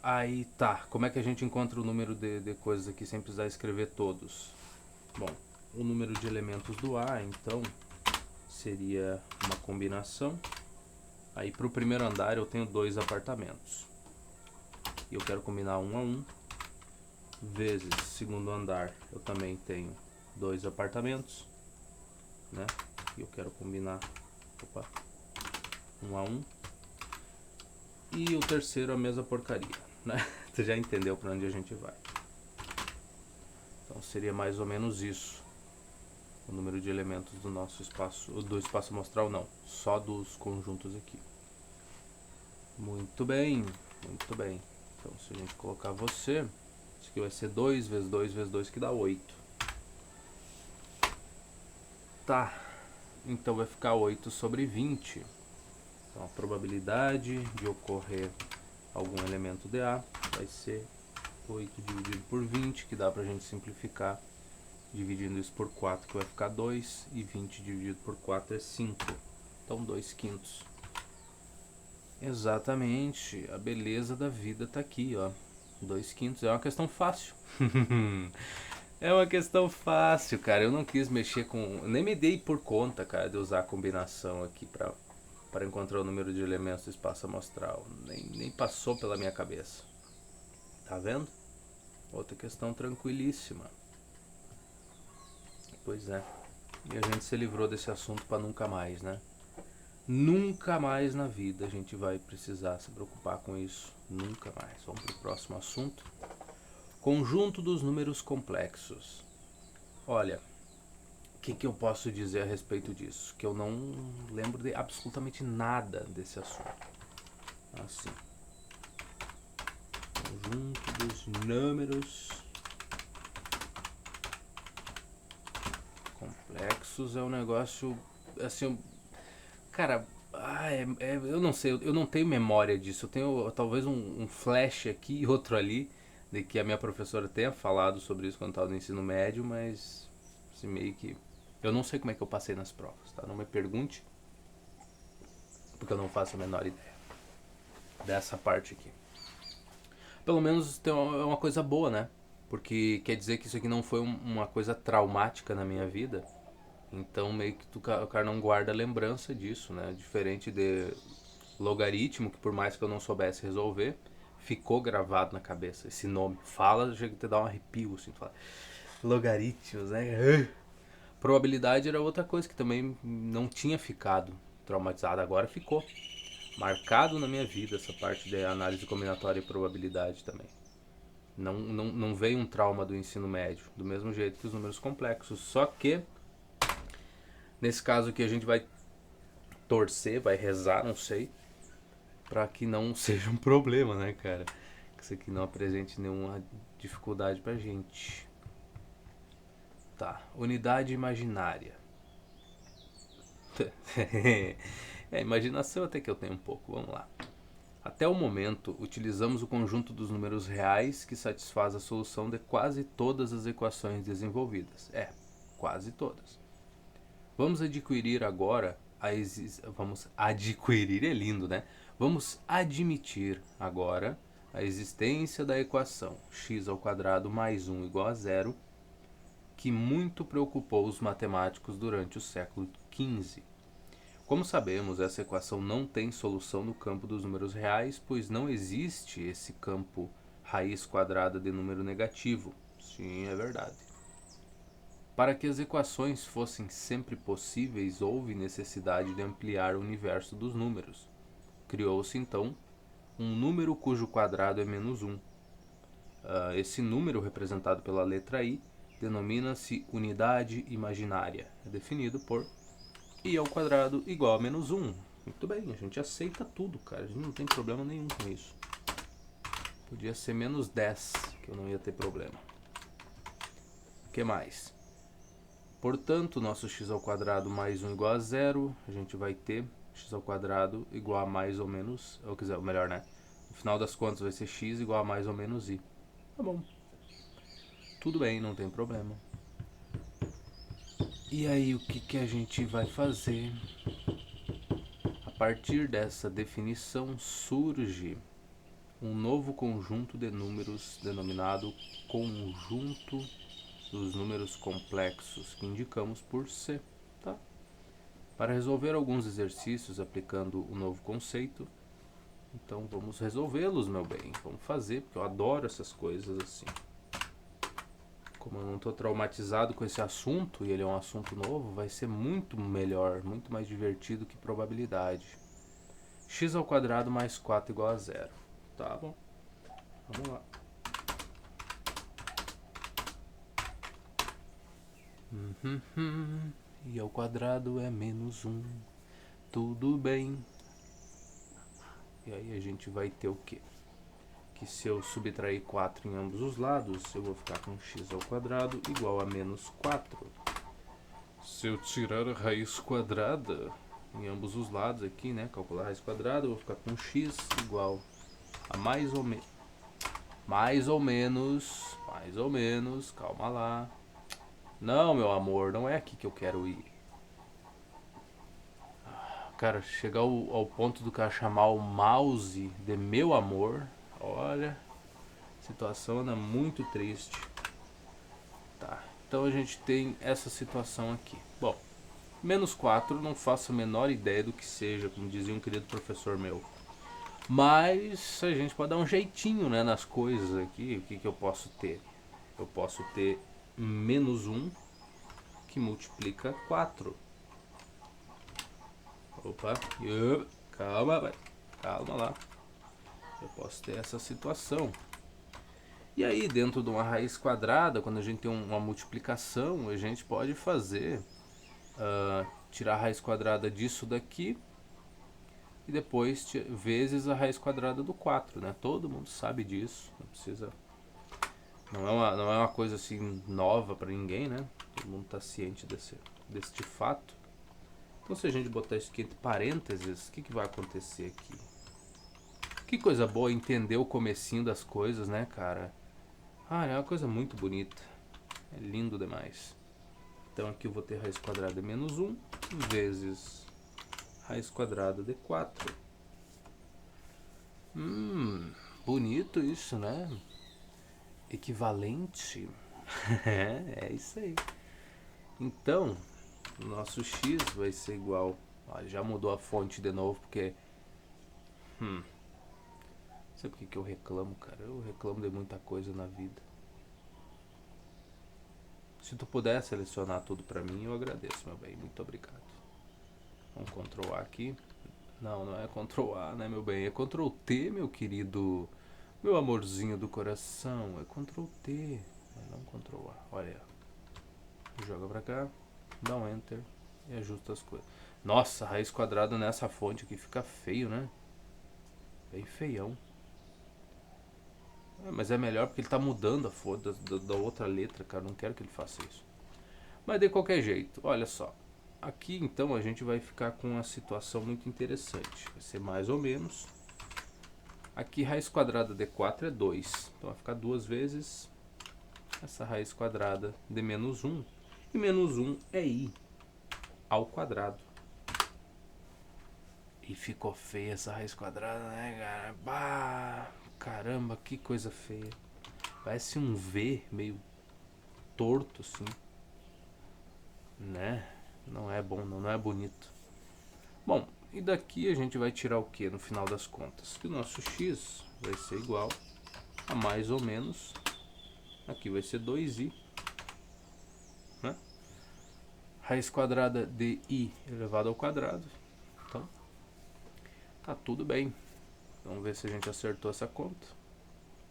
Aí tá, como é que a gente encontra o número de coisas aqui sem precisar escrever todos? Bom, o número de elementos do A, então, seria uma combinação. Aí para o primeiro andar eu tenho 2 apartamentos. E eu quero combinar 1 a 1. Vezes segundo andar eu também tenho 2 apartamentos, né? E eu quero combinar 1 a 1. E o terceiro a mesma porcaria, né? Você já entendeu para onde a gente vai. Então seria mais ou menos isso. O número de elementos do nosso espaço, do espaço amostral não, só dos conjuntos aqui. Muito bem, muito bem. Então se a gente colocar você, isso aqui vai ser 2 vezes 2 vezes 2 que dá 8. Tá, então vai ficar 8 sobre 20. Então a probabilidade de ocorrer algum elemento DA vai ser 8 dividido por 20, que dá pra gente simplificar dividindo isso por 4, que vai ficar 2, e 20 dividido por 4 é 5, então 2/5. Exatamente, a beleza da vida tá aqui, ó, 2/5, é uma questão fácil. É uma questão fácil, cara, eu não quis mexer com, nem me dei por conta, cara, de usar a combinação aqui para encontrar o número de elementos do espaço amostral, nem passou pela minha cabeça, tá vendo? Outra questão tranquilíssima. Pois é. E a gente se livrou desse assunto para nunca mais, né? Nunca mais na vida a gente vai precisar se preocupar com isso. Nunca mais. Vamos para o próximo assunto. Conjunto dos números complexos. Olha, o que eu posso dizer a respeito disso? Que eu não lembro de absolutamente nada desse assunto. Assim. Conjunto dos números complexos é um negócio assim, cara, eu não sei, eu não tenho memória disso. Eu tenho talvez um flash aqui e outro ali de que a minha professora tenha falado sobre isso quando estava no ensino médio, mas assim, meio que eu não sei como é que eu passei nas provas, tá? Não me pergunte, porque eu não faço a menor ideia dessa parte aqui. Pelo menos é uma coisa boa, né? Porque quer dizer que isso aqui não foi uma coisa traumática na minha vida. Então meio que o cara não guarda lembrança disso, né? Diferente de logaritmo, que por mais que eu não soubesse resolver, ficou gravado na cabeça. Esse nome, fala, chega a te dar um arrepio, assim, fala. Logaritmos, né? Probabilidade era outra coisa que também não tinha ficado traumatizado, agora ficou. Marcado na minha vida essa parte de análise combinatória e probabilidade também. Não veio um trauma do ensino médio, do mesmo jeito que os números complexos. Só que, nesse caso aqui, a gente vai torcer, vai rezar, não sei, para que não seja um problema, né, cara? Que isso aqui não apresente nenhuma dificuldade pra gente. Tá, unidade imaginária. Imaginação até que eu tenho um pouco, vamos lá. Até o momento, utilizamos o conjunto dos números reais que satisfaz a solução de quase todas as equações desenvolvidas. Quase todas. Vamos adquirir agora vamos adquirir, é lindo, né? Vamos admitir agora a existência da equação x² mais 1 igual a 0, que muito preocupou os matemáticos durante o século XV. Como sabemos, essa equação não tem solução no campo dos números reais, pois não existe esse campo raiz quadrada de número negativo. Sim, é verdade. Para que as equações fossem sempre possíveis, houve necessidade de ampliar o universo dos números. Criou-se então um número cujo quadrado é -1. Esse número, representado pela letra I, denomina-se unidade imaginária. É definido por i ao quadrado igual a menos 1. Muito bem, a gente aceita tudo, cara. A gente não tem problema nenhum com isso. Podia ser menos 10, que eu não ia ter problema. O que mais? Portanto, nosso x ao quadrado mais 1 igual a 0. A gente vai ter x ao quadrado igual a mais ou menos... Ou quiser, melhor, né? No final das contas vai ser x igual a mais ou menos i. Tá bom. Tudo bem, não tem problema. E aí, o que a gente vai fazer? A partir dessa definição surge um novo conjunto de números denominado conjunto dos números complexos, que indicamos por C. Tá? Para resolver alguns exercícios aplicando o novo conceito, então vamos resolvê-los, meu bem. Vamos fazer, porque eu adoro essas coisas assim. Como eu não estou traumatizado com esse assunto, e ele é um assunto novo, vai ser muito melhor, muito mais divertido que probabilidade. X ao quadrado mais 4 igual a 0. Tá bom. Vamos lá. E ao quadrado é menos 1. Tudo bem. E aí a gente vai ter o quê? Que se eu subtrair 4 em ambos os lados, eu vou ficar com x ao quadrado igual a menos 4. Se eu tirar a raiz quadrada em ambos os lados aqui, né, calcular a raiz quadrada, eu vou ficar com x igual a mais ou menos, calma lá. Não, meu amor, não é aqui que eu quero ir. Cara, chegar ao ponto do cara chamar o mouse de meu amor, olha, a situação anda muito triste. Tá, então a gente tem essa situação aqui. Bom, menos 4, não faço a menor ideia do que seja, como dizia um querido professor meu. Mas a gente pode dar um jeitinho, né, nas coisas aqui. O que eu posso ter? Eu posso ter menos 1 que multiplica 4. Opa, calma, calma lá. Eu posso ter essa situação. E aí, dentro de uma raiz quadrada, quando a gente tem uma multiplicação, a gente pode fazer, tirar a raiz quadrada disso daqui e depois vezes a raiz quadrada do 4, né? Todo mundo sabe disso, não precisa... Não é uma coisa assim nova para ninguém, né? Todo mundo está ciente deste fato. Então, se a gente botar isso aqui entre parênteses, o que vai acontecer aqui? Que coisa boa entender o comecinho das coisas, né, cara? Ah, é uma coisa muito bonita. É lindo demais. Então aqui eu vou ter raiz quadrada de menos 1 vezes raiz quadrada de 4. Bonito isso, né? Equivalente. É isso aí. Então, nosso x vai ser igual... Olha, já mudou a fonte de novo, porque... Não sei por que eu reclamo, cara. Eu reclamo de muita coisa na vida. Se tu puder selecionar tudo pra mim, eu agradeço, meu bem. Muito obrigado. Vamos Ctrl A aqui. Não é Ctrl A, né, meu bem? É Ctrl T, meu querido. Meu amorzinho do coração. É Ctrl T, não Ctrl A. Olha. Joga pra cá, dá um Enter e ajusta as coisas. Nossa, raiz quadrada nessa fonte aqui fica feio, né? Bem feião. Mas é melhor porque ele tá mudando a fonte da outra letra, cara. Não quero que ele faça isso. Mas de qualquer jeito, olha só. Aqui então a gente vai ficar com uma situação muito interessante. Vai ser mais ou menos. Aqui raiz quadrada de 4 é 2. Então vai ficar 2 vezes essa raiz quadrada de menos 1. E menos 1 é i ao quadrado. E ficou feia essa raiz quadrada, né, cara? Bah, caramba, que coisa feia. Parece um V meio torto, assim. Né? Não é bom, não é bonito. Bom, e daqui a gente vai tirar o que no final das contas? Que o nosso x vai ser igual a mais ou menos... Aqui vai ser 2i. Né? Raiz quadrada de i elevado ao quadrado. Então, tá tudo bem. Vamos ver se a gente acertou essa conta.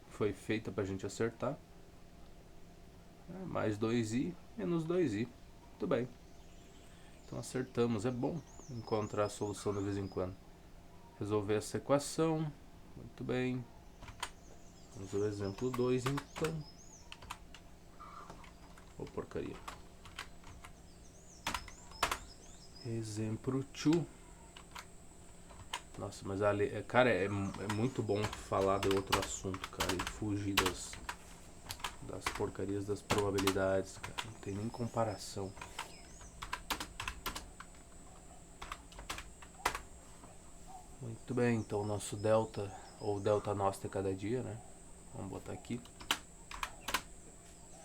Foi feita pra gente acertar. Mais 2i, menos 2i. Muito bem. Então acertamos. É bom encontrar a solução de vez em quando. Resolver essa equação. Muito bem. Vamos ao exemplo 2 então. Oh, porcaria. Exemplo 2. Nossa, mas ali, cara, é muito bom falar de outro assunto, cara, e fugir das porcarias das probabilidades, cara. Não tem nem comparação. Muito bem, então o nosso delta, ou delta nosso é cada dia, né? Vamos botar aqui.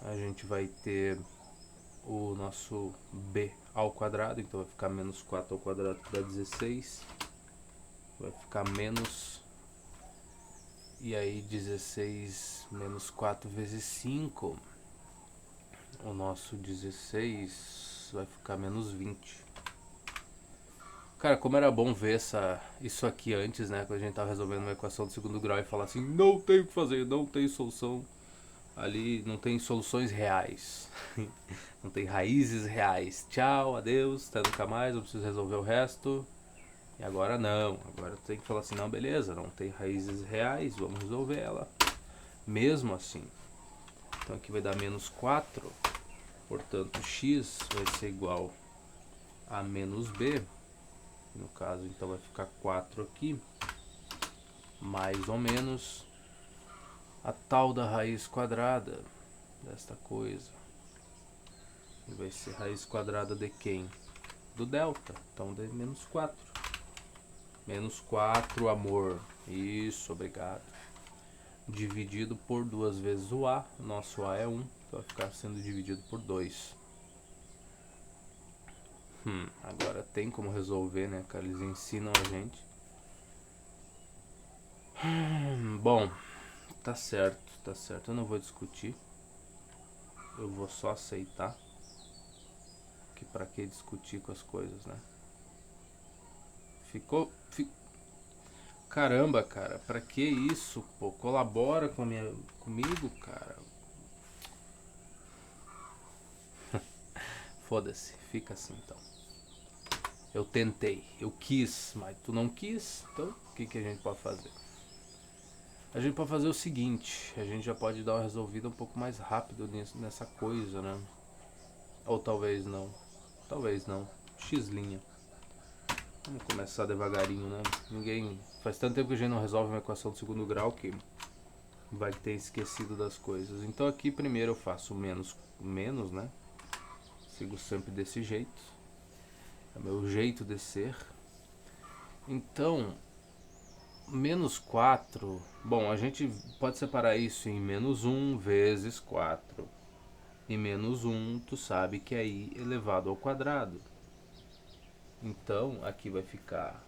A gente vai ter o nosso b ao quadrado, então vai ficar menos 4 ao quadrado que dá 16. Vai ficar menos, e aí 16 menos 4 vezes 5, o nosso 16 vai ficar menos 20. Cara, como era bom ver isso aqui antes, né, quando a gente tava resolvendo uma equação de segundo grau e falar assim, não tem o que fazer, não tem solução, ali não tem soluções reais, não tem raízes reais, tchau, adeus, até nunca mais, eu preciso resolver o resto. E agora não, agora tem que falar assim, não, beleza, não tem raízes reais, vamos resolver ela mesmo assim. Então aqui vai dar menos 4, portanto x vai ser igual a menos b, no caso então vai ficar 4 aqui, mais ou menos a tal da raiz quadrada desta coisa. E vai ser raiz quadrada de quem? Do delta, então de menos 4. Menos 4, amor. Isso, obrigado. Dividido por 2 vezes o A. O nosso A é 1. Então vai ficar sendo dividido por 2. Agora tem como resolver, né, cara? Eles ensinam a gente. Bom, tá certo, tá certo. Eu não vou discutir. Eu vou só aceitar. Que pra que discutir com as coisas, né? Ficou... Caramba, cara, pra que isso, pô? Colabora comigo, cara. Foda-se, fica assim então. Eu tentei, eu quis, mas tu não quis, então o que a gente pode fazer? A gente pode fazer o seguinte, a gente já pode dar uma resolvida um pouco mais rápido nessa coisa, né? Ou talvez não, x'. Vamos começar devagarinho, né? Faz tanto tempo que a gente não resolve uma equação de segundo grau que vai ter esquecido das coisas. Então aqui primeiro eu faço menos, né? Sigo sempre desse jeito. É o meu jeito de ser. Então, menos 4. Bom, a gente pode separar isso em menos 1 vezes 4. E menos 1, tu sabe que é i elevado ao quadrado. Então, aqui vai ficar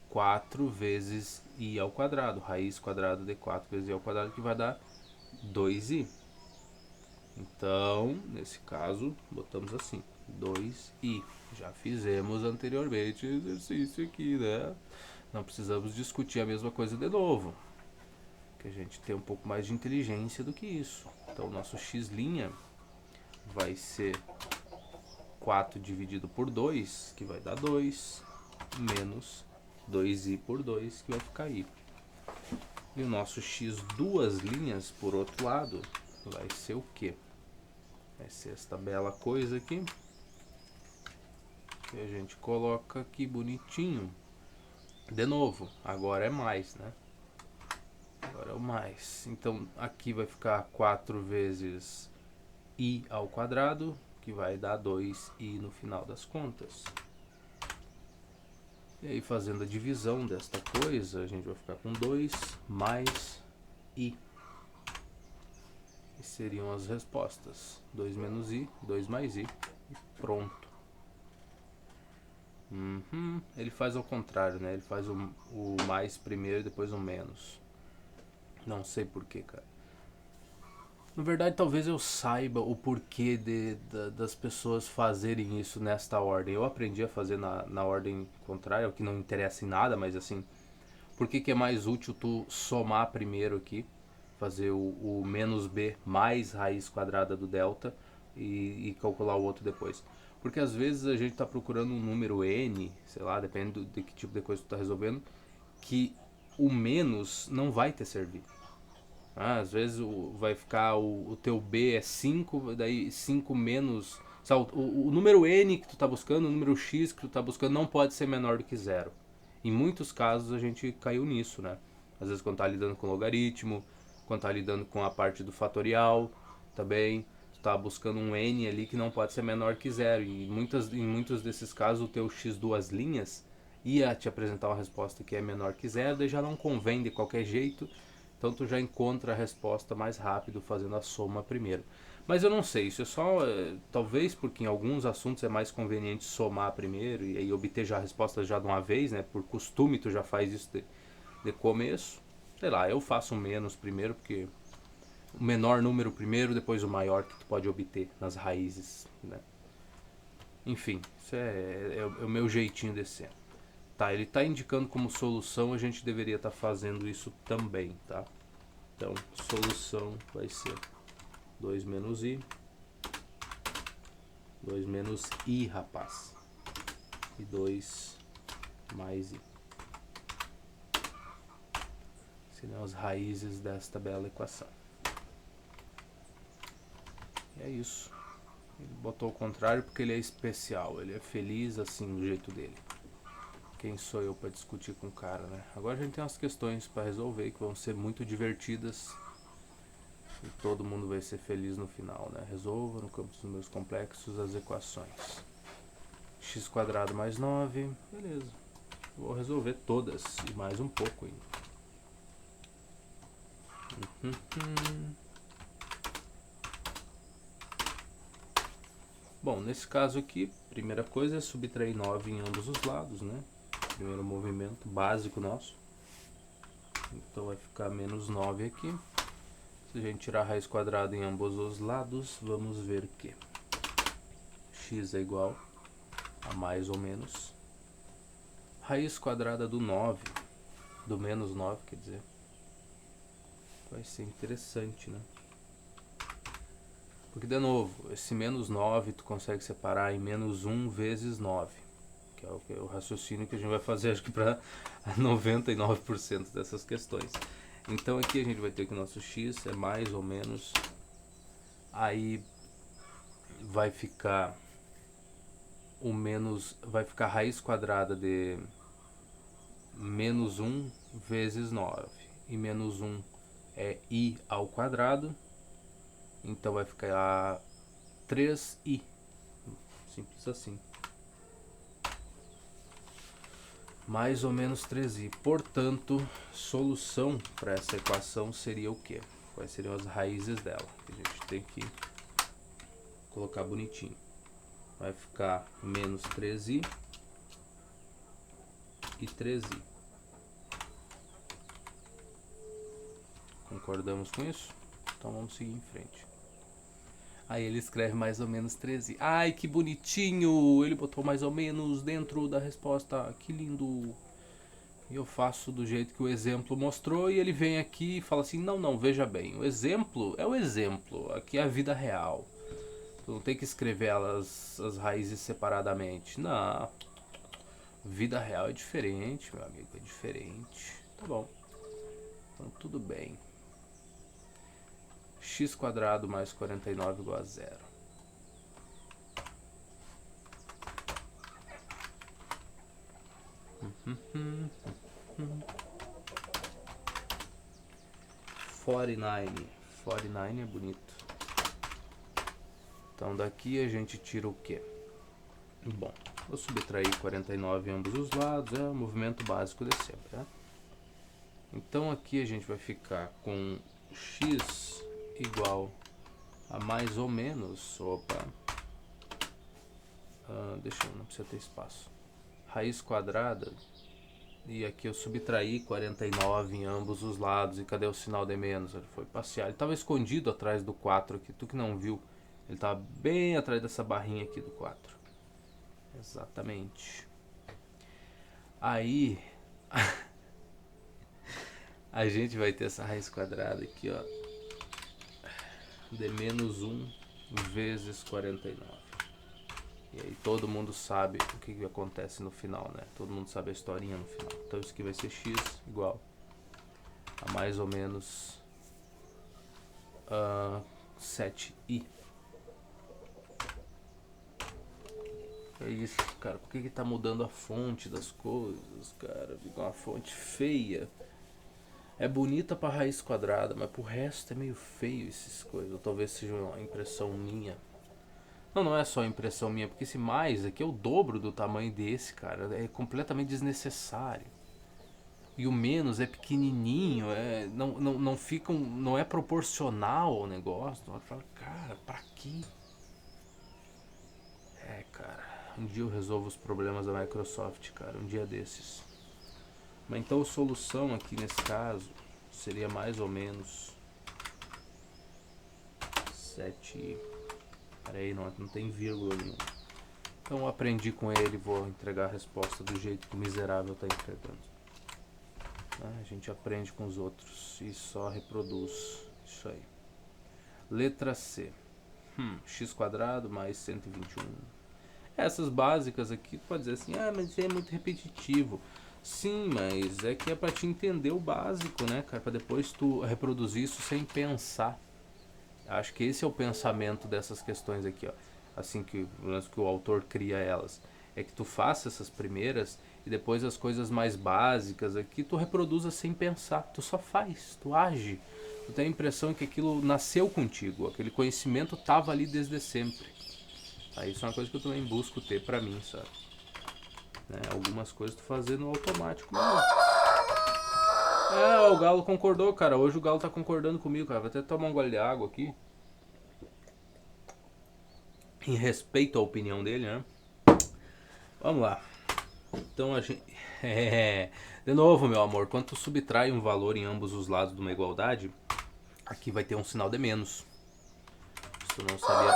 4 vezes i ao quadrado. Raiz quadrada de 4 vezes i ao quadrado, que vai dar 2i. Então, nesse caso, botamos assim, 2i. Já fizemos anteriormente o exercício aqui, né? Não precisamos discutir a mesma coisa de novo. Que a gente tem um pouco mais de inteligência do que isso. Então, o nosso x' vai ser 4 dividido por 2, que vai dar 2, menos 2i por 2, que vai ficar i. E o nosso x duas linhas, por outro lado, vai ser o quê? Vai ser esta bela coisa aqui. Que a gente coloca aqui bonitinho. De novo, agora é mais, né? Agora é o mais. Então aqui vai ficar 4 vezes i ao quadrado, que vai dar 2i no final das contas. E aí, fazendo a divisão desta coisa, a gente vai ficar com 2 mais i. E seriam as respostas. 2 menos i, 2 mais i. E pronto. Ele faz ao contrário, né? Ele faz o mais primeiro e depois o menos. Não sei porquê, cara. Na verdade, talvez eu saiba o porquê das pessoas fazerem isso nesta ordem. Eu aprendi a fazer na ordem contrária, o que não interessa em nada, mas assim, por que é mais útil tu somar primeiro aqui, fazer o menos b mais raiz quadrada do delta e calcular o outro depois. Porque às vezes a gente está procurando um número n, sei lá, depende de que tipo de coisa tu está resolvendo, que o menos não vai te servir. Às vezes vai ficar o teu b é 5, daí 5 menos... Sabe, o número n que tu está buscando, o número x que tu está buscando não pode ser menor do que zero. Em muitos casos a gente caiu nisso, né? Às vezes quando está lidando com logaritmo, quando está lidando com a parte do fatorial também, tu está buscando um n ali que não pode ser menor que zero. E em muitos desses casos o teu x duas linhas ia te apresentar uma resposta que é menor que zero, daí já não convém de qualquer jeito, então tu já encontra a resposta mais rápido fazendo a soma primeiro. Mas eu não sei, isso é só, talvez porque em alguns assuntos é mais conveniente somar primeiro e aí obter já a resposta já de uma vez, né? Por costume tu já faz isso de começo. Sei lá, eu faço menos primeiro, porque o menor número primeiro, depois o maior que tu pode obter nas raízes, né? Enfim, isso é o meu jeitinho de ser. Tá, ele está indicando como solução, a gente deveria estar fazendo isso também, tá? Então, solução vai ser 2 menos i, 2 menos i, rapaz, e 2 mais i. Seriam as raízes desta bela equação. E é isso. Ele botou o contrário porque ele é especial, ele é feliz assim do jeito dele. Quem sou eu para discutir com o cara, né? Agora a gente tem umas questões para resolver que vão ser muito divertidas e todo mundo vai ser feliz no final, né? Resolva no campo dos números complexos as equações. X quadrado mais 9, beleza. Vou resolver todas e mais um pouco ainda. Bom, nesse caso aqui, primeira coisa é subtrair 9 em ambos os lados, né? Primeiro movimento básico nosso. Então vai ficar menos 9 aqui. Se a gente tirar a raiz quadrada em ambos os lados, vamos ver que x é igual a mais ou menos raiz quadrada do 9, do menos 9, quer dizer. Vai ser interessante, né? Porque, de novo, esse menos 9 tu consegue separar em menos 1 vezes 9, que é o raciocínio que a gente vai fazer, acho que para 99% dessas questões. Então aqui a gente vai ter que o nosso x é mais ou menos, aí vai ficar vai ficar a raiz quadrada de menos 1 vezes 9, e menos 1 é i ao quadrado, então vai ficar 3i, simples assim, mais ou menos 3i. Portanto, solução para essa equação seria o que? Quais seriam as raízes dela? Que a gente tem que colocar bonitinho. Vai ficar menos 3i e 3i. Concordamos com isso? Então vamos seguir em frente. Aí ele escreve mais ou menos 13. Ai, que bonitinho! Ele botou mais ou menos dentro da resposta. Que lindo! E eu faço do jeito que o exemplo mostrou e ele vem aqui e fala assim, não, veja bem, o exemplo é o exemplo, aqui é a vida real. Tu não tem que escrever as raízes separadamente. Não, vida real é diferente, meu amigo, é diferente. Tá bom, então tudo bem. X quadrado mais 49 igual a zero. Forty-nine é bonito. Então daqui a gente tira o que? Bom, vou subtrair 49 em ambos os lados, é o movimento básico de sempre, né? Então aqui a gente vai ficar com x igual a mais ou menos, deixa eu, não precisa ter espaço, raiz quadrada, e aqui eu subtraí 49 em ambos os lados, e cadê o sinal de menos? Ele foi passear, ele estava escondido atrás do 4 aqui, tu que não viu, ele estava bem atrás dessa barrinha aqui do 4. Exatamente. Aí A gente vai ter essa raiz quadrada aqui, ó, de menos 1 vezes 49. E aí todo mundo sabe o que acontece no final, né? Todo mundo sabe a historinha no final. Então isso aqui vai ser x igual a mais ou menos 7i. É isso, cara. Por que tá mudando a fonte das coisas, cara? Fica uma fonte feia. É bonita pra raiz quadrada, mas pro resto é meio feio essas coisas. Ou talvez seja uma impressão minha. Não, não é só impressão minha, porque esse mais aqui é o dobro do tamanho desse, cara. É completamente desnecessário. E o menos é pequenininho, não fica não é proporcional ao negócio. Então, fala, cara, pra quê? Cara, um dia eu resolvo os problemas da Microsoft, cara, um dia desses. Mas então a solução aqui nesse caso seria mais ou menos 7. Peraí, não tem vírgula nenhuma. Então eu aprendi com ele, vou entregar a resposta do jeito que o miserável está entregando. A gente aprende com os outros e só reproduz isso aí. Letra C. X quadrado mais 121. Essas básicas aqui, tu pode dizer assim, mas isso é muito repetitivo. Sim, mas é que é pra te entender o básico, né, cara? Pra depois tu reproduzir isso sem pensar. Acho que esse é o pensamento dessas questões aqui, ó. Assim que o autor cria elas. É que tu faça essas primeiras e depois as coisas mais básicas aqui tu reproduza sem pensar. Tu só faz, tu age. Tu tem a impressão que aquilo nasceu contigo, aquele conhecimento tava ali desde sempre. Aí isso é uma coisa que eu também busco ter pra mim, sabe? Né? Algumas coisas tu fazer no automático. O Galo concordou, cara. Hoje o Galo tá concordando comigo, cara. Vou até tomar um gole de água aqui. Em respeito à opinião dele, né? Vamos lá. Então a gente. De novo, meu amor, quando tu subtrai um valor em ambos os lados de uma igualdade, aqui vai ter um sinal de menos. Se tu não sabia.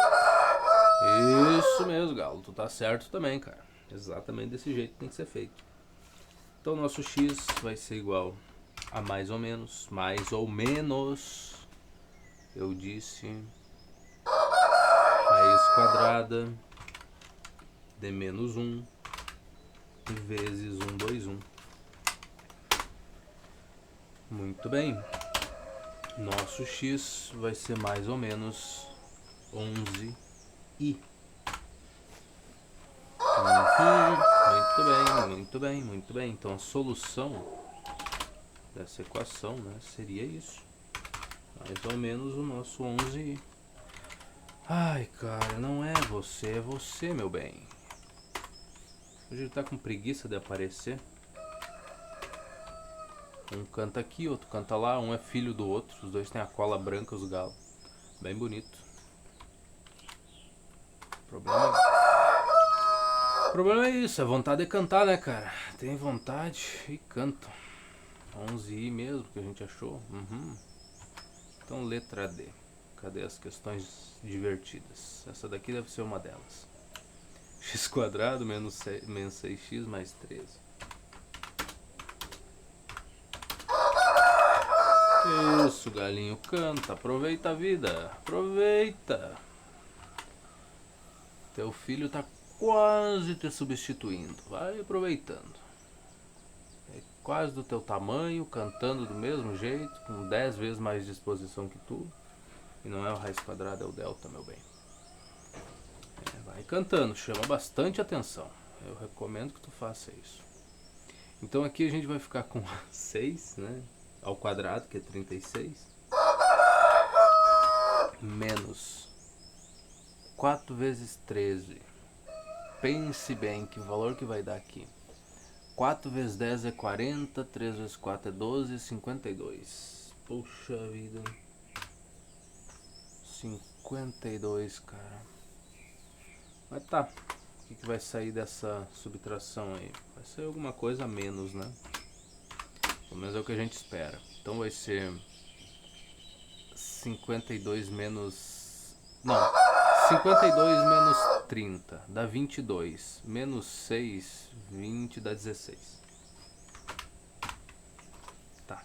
Isso mesmo, Galo. Tu tá certo também, cara. Exatamente desse jeito que tem que ser feito. Então nosso x vai ser igual a mais ou menos. Mais ou menos. Eu disse. Raiz quadrada de menos 1 vezes 121. Muito bem. Nosso x vai ser mais ou menos 11i. Muito bem, muito bem, muito bem. Então a solução dessa equação, né, seria isso. Mais ou menos o nosso 11i. Ai, cara, não é você, meu bem. Hoje ele tá com preguiça de aparecer. Um canta aqui, outro canta lá, um é filho do outro. Os dois têm a cola branca, os galos. Bem bonito. O problema é isso, é vontade de cantar, né, cara? Tem vontade e canta. 11i mesmo que a gente achou. Então letra D. Cadê as questões divertidas? Essa daqui deve ser uma delas. X quadrado menos 6x mais 13. Isso, galinho, canta, aproveita a vida, aproveita. Teu filho tá quase te substituindo, vai aproveitando. É quase do teu tamanho, cantando do mesmo jeito, com 10 vezes mais disposição que tu. E não é o raiz quadrada, é o delta, meu bem. Vai cantando, chama bastante atenção. Eu recomendo que tu faça isso. Então aqui a gente vai ficar com 6, né? Ao quadrado, que é 36, menos 4 vezes 13. Pense bem que valor que vai dar aqui. 4 vezes 10 é 40, 3 vezes 4 é 12, 52. Puxa vida. 52, cara. Mas tá. O que vai sair dessa subtração aí? Vai sair alguma coisa a menos, né? Pelo menos é o que a gente espera. Então vai ser 52 menos... Não, 52 menos 30 dá 22. Menos 6, 20 dá 16. Tá.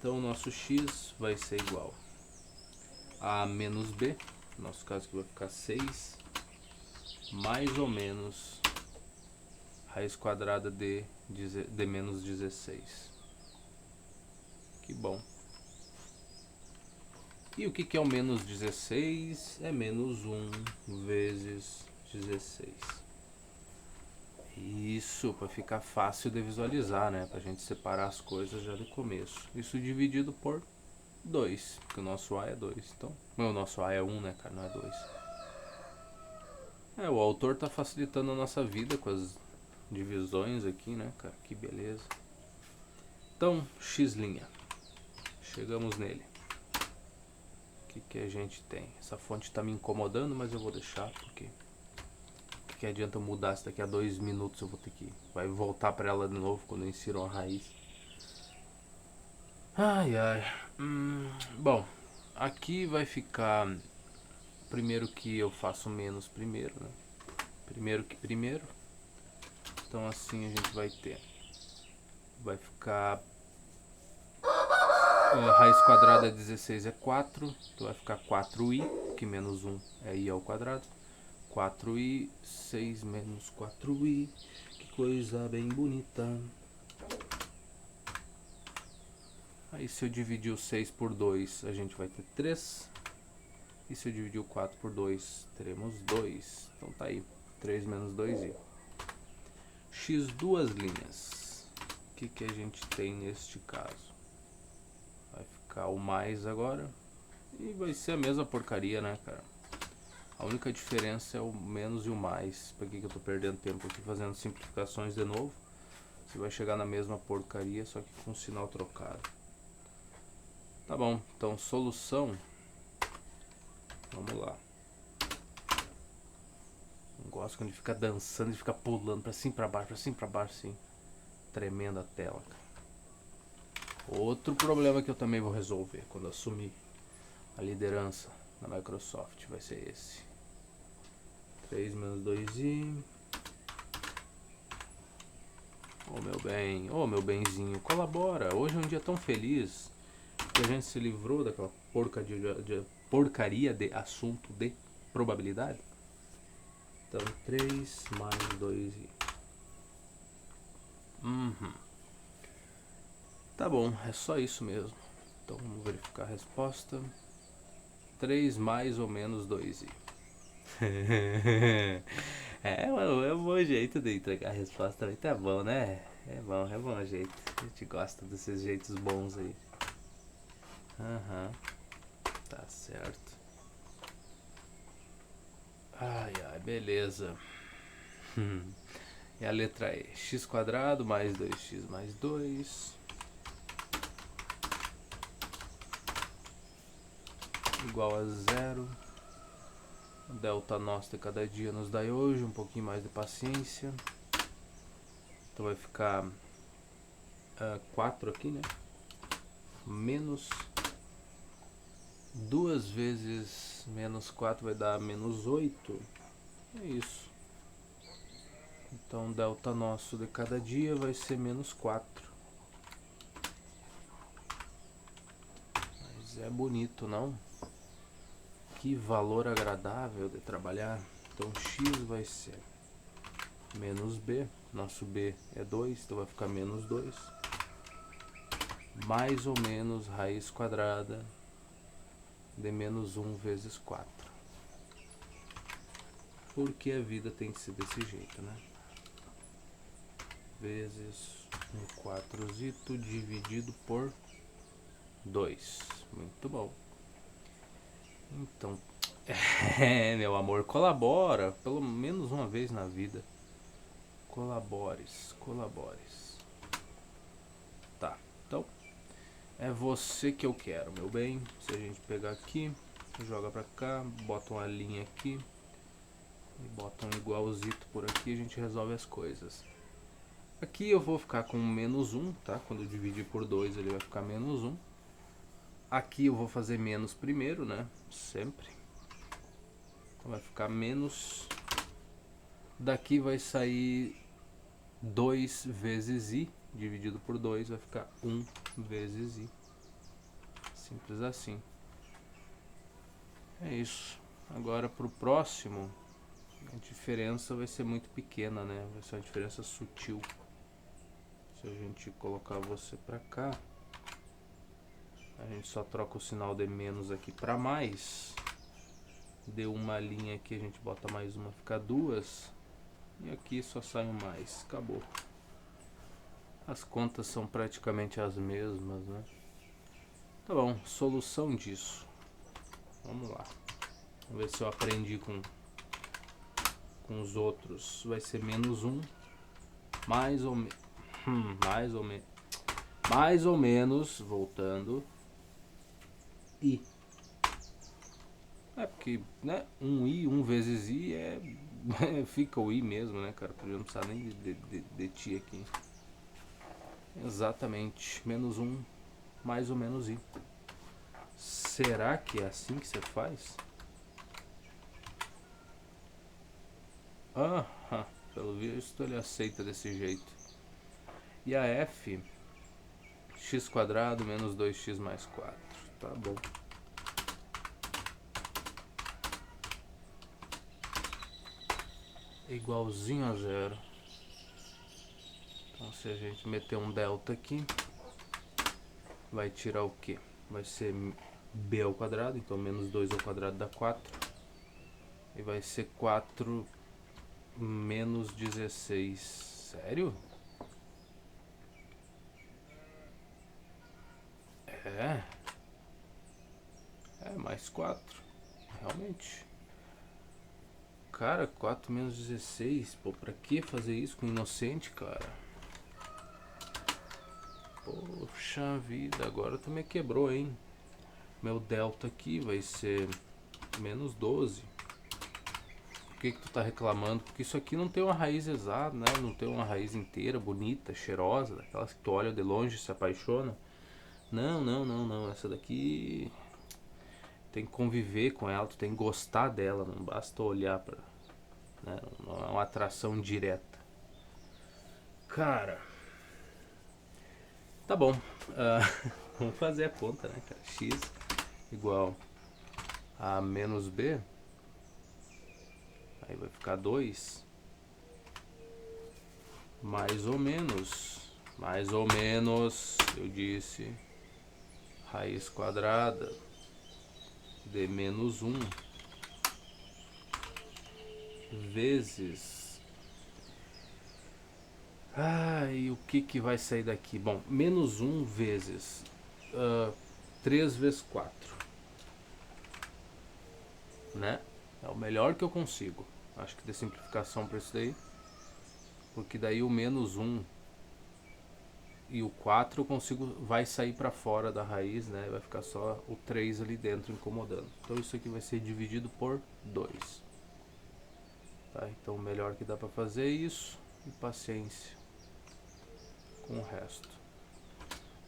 Então o nosso x vai ser igual a menos b, no nosso caso aqui vai ficar 6, mais ou menos raiz quadrada de menos 16. Que bom. E o que é o menos 16? É menos 1 vezes 16. Isso, para ficar fácil de visualizar, né? Para a gente separar as coisas já do começo. Isso dividido por 2, porque o nosso A é 2. Então, o nosso A é 1, né, cara? Não é 2. O autor tá facilitando a nossa vida com as divisões aqui, né, cara? Que beleza. Então, x'. Chegamos nele. O que a gente tem? Essa fonte tá me incomodando, mas eu vou deixar, porque o que adianta eu mudar se daqui a 2 minutos eu vou ter que... Vai voltar para ela de novo quando eu insiro a raiz. Ai, ai. Bom, aqui vai ficar... Primeiro que eu faço menos primeiro, né? Primeiro que primeiro. Então assim a gente vai ter... Vai ficar... raiz quadrada de 16 é 4. Então vai ficar 4i, que menos 1 é i ao quadrado. 4i, 6 menos 4i. Que coisa bem bonita. Aí se eu dividir o 6 por 2, a gente vai ter 3. E se eu dividir o 4 por 2, teremos 2. Então tá aí, 3 menos 2i. X duas linhas. O que a gente tem neste caso? Vai ficar o mais agora. E vai ser a mesma porcaria, né, cara? A única diferença é o menos e o mais. Por que eu tô perdendo tempo aqui fazendo simplificações de novo? Você vai chegar na mesma porcaria, só que com o sinal trocado. Tá bom, então solução. Vamos lá. Não gosto quando ele fica dançando e fica pulando pra cima e pra baixo, assim. Tremenda a tela, cara. Outro problema que eu também vou resolver quando assumir a liderança na Microsoft vai ser esse. 3 menos 2i. Ô meu benzinho, colabora. Hoje é um dia tão feliz que a gente se livrou daquela porcaria de assunto de probabilidade. Então 3 mais 2i. Tá bom, é só isso mesmo. Então vamos verificar a resposta. 3 mais ou menos 2i. É um bom jeito de entregar a resposta também, tá bom, né? É bom o jeito. A gente gosta desses jeitos bons aí. Tá certo. Ai, beleza. E a letra E? X quadrado mais 2x mais 2 igual a 0. Delta nosso de cada dia nos dá hoje, um pouquinho mais de paciência. Então vai ficar 4 aqui, né? Menos 2 vezes menos 4 vai dar menos 8. É isso. Então delta nosso de cada dia vai ser menos 4. Mas é bonito, não? Que valor agradável de trabalhar. Então x vai ser menos b. Nosso b é 2, então vai ficar menos 2. Mais ou menos raiz quadrada de menos 1 vezes 4. Porque a vida tem que ser desse jeito, né? Vezes um 4zito dividido por 2. Muito bom. Então, meu amor, colabora pelo menos uma vez na vida. Colabores. Tá, então é você que eu quero, meu bem. Se a gente pegar aqui, joga pra cá, bota uma linha aqui e bota um igualzito por aqui, a gente resolve as coisas. Aqui eu vou ficar com menos 1, tá? Quando eu dividir por 2 ele vai ficar menos 1. Aqui eu vou fazer menos primeiro, né? Sempre. Então vai ficar menos. Daqui vai sair 2 vezes i. Dividido por 2 vai ficar 1 vezes i. Simples assim. É isso. Agora pro próximo, a diferença vai ser muito pequena, né? Vai ser uma diferença sutil. Se a gente colocar você pra cá, a gente só troca o sinal de menos aqui pra mais. Deu uma linha aqui, a gente bota mais uma, fica duas. E aqui só sai um mais. Acabou. As contas são praticamente as mesmas, né? Tá bom, solução disso. Vamos lá. Vamos ver se eu aprendi com os outros. Vai ser menos 1. Mais ou menos. Mais ou menos, voltando. I. É porque, né? Um I, 1 vezes I fica o I mesmo, né, cara? Porque eu não precisar nem de ti aqui. Exatamente. Menos 1, mais ou menos I. Será que é assim que você faz? Pelo visto ele aceita desse jeito. E a F, x quadrado menos 2x mais 4. Tá bom. Igualzinho a zero. Então se a gente meter um delta aqui, vai tirar o que? Vai ser b ao quadrado, então menos 2 ao quadrado dá 4. E vai ser 4 menos 16. Sério? É mais 4. Realmente. Cara, 4 menos 16. Pô, pra que fazer isso com inocente, cara? Poxa vida, agora tu me quebrou, hein? Meu delta aqui vai ser menos 12. Por que tu tá reclamando? Porque isso aqui não tem uma raiz exata, né? Não tem uma raiz inteira, bonita, cheirosa, daquelas que tu olha de longe e se apaixona. Não. Essa daqui tem que conviver com ela, tu tem que gostar dela, não basta olhar pra... Né? Não é uma atração direta. Cara... Tá bom. Vamos fazer a conta, né, cara? X igual a menos B. Aí vai ficar 2. Mais ou menos, eu disse, raiz quadrada de menos 1 vezes... E o que vai sair daqui? Bom, menos 1 vezes 3 vezes 4. Né? É o melhor que eu consigo. Acho que de simplificação para isso daí. Porque daí o menos 1 e o 4 eu consigo, vai sair para fora da raiz, né? Vai ficar só o 3 ali dentro incomodando. Então isso aqui vai ser dividido por 2. Tá? Então o melhor que dá para fazer é isso. E paciência com o resto.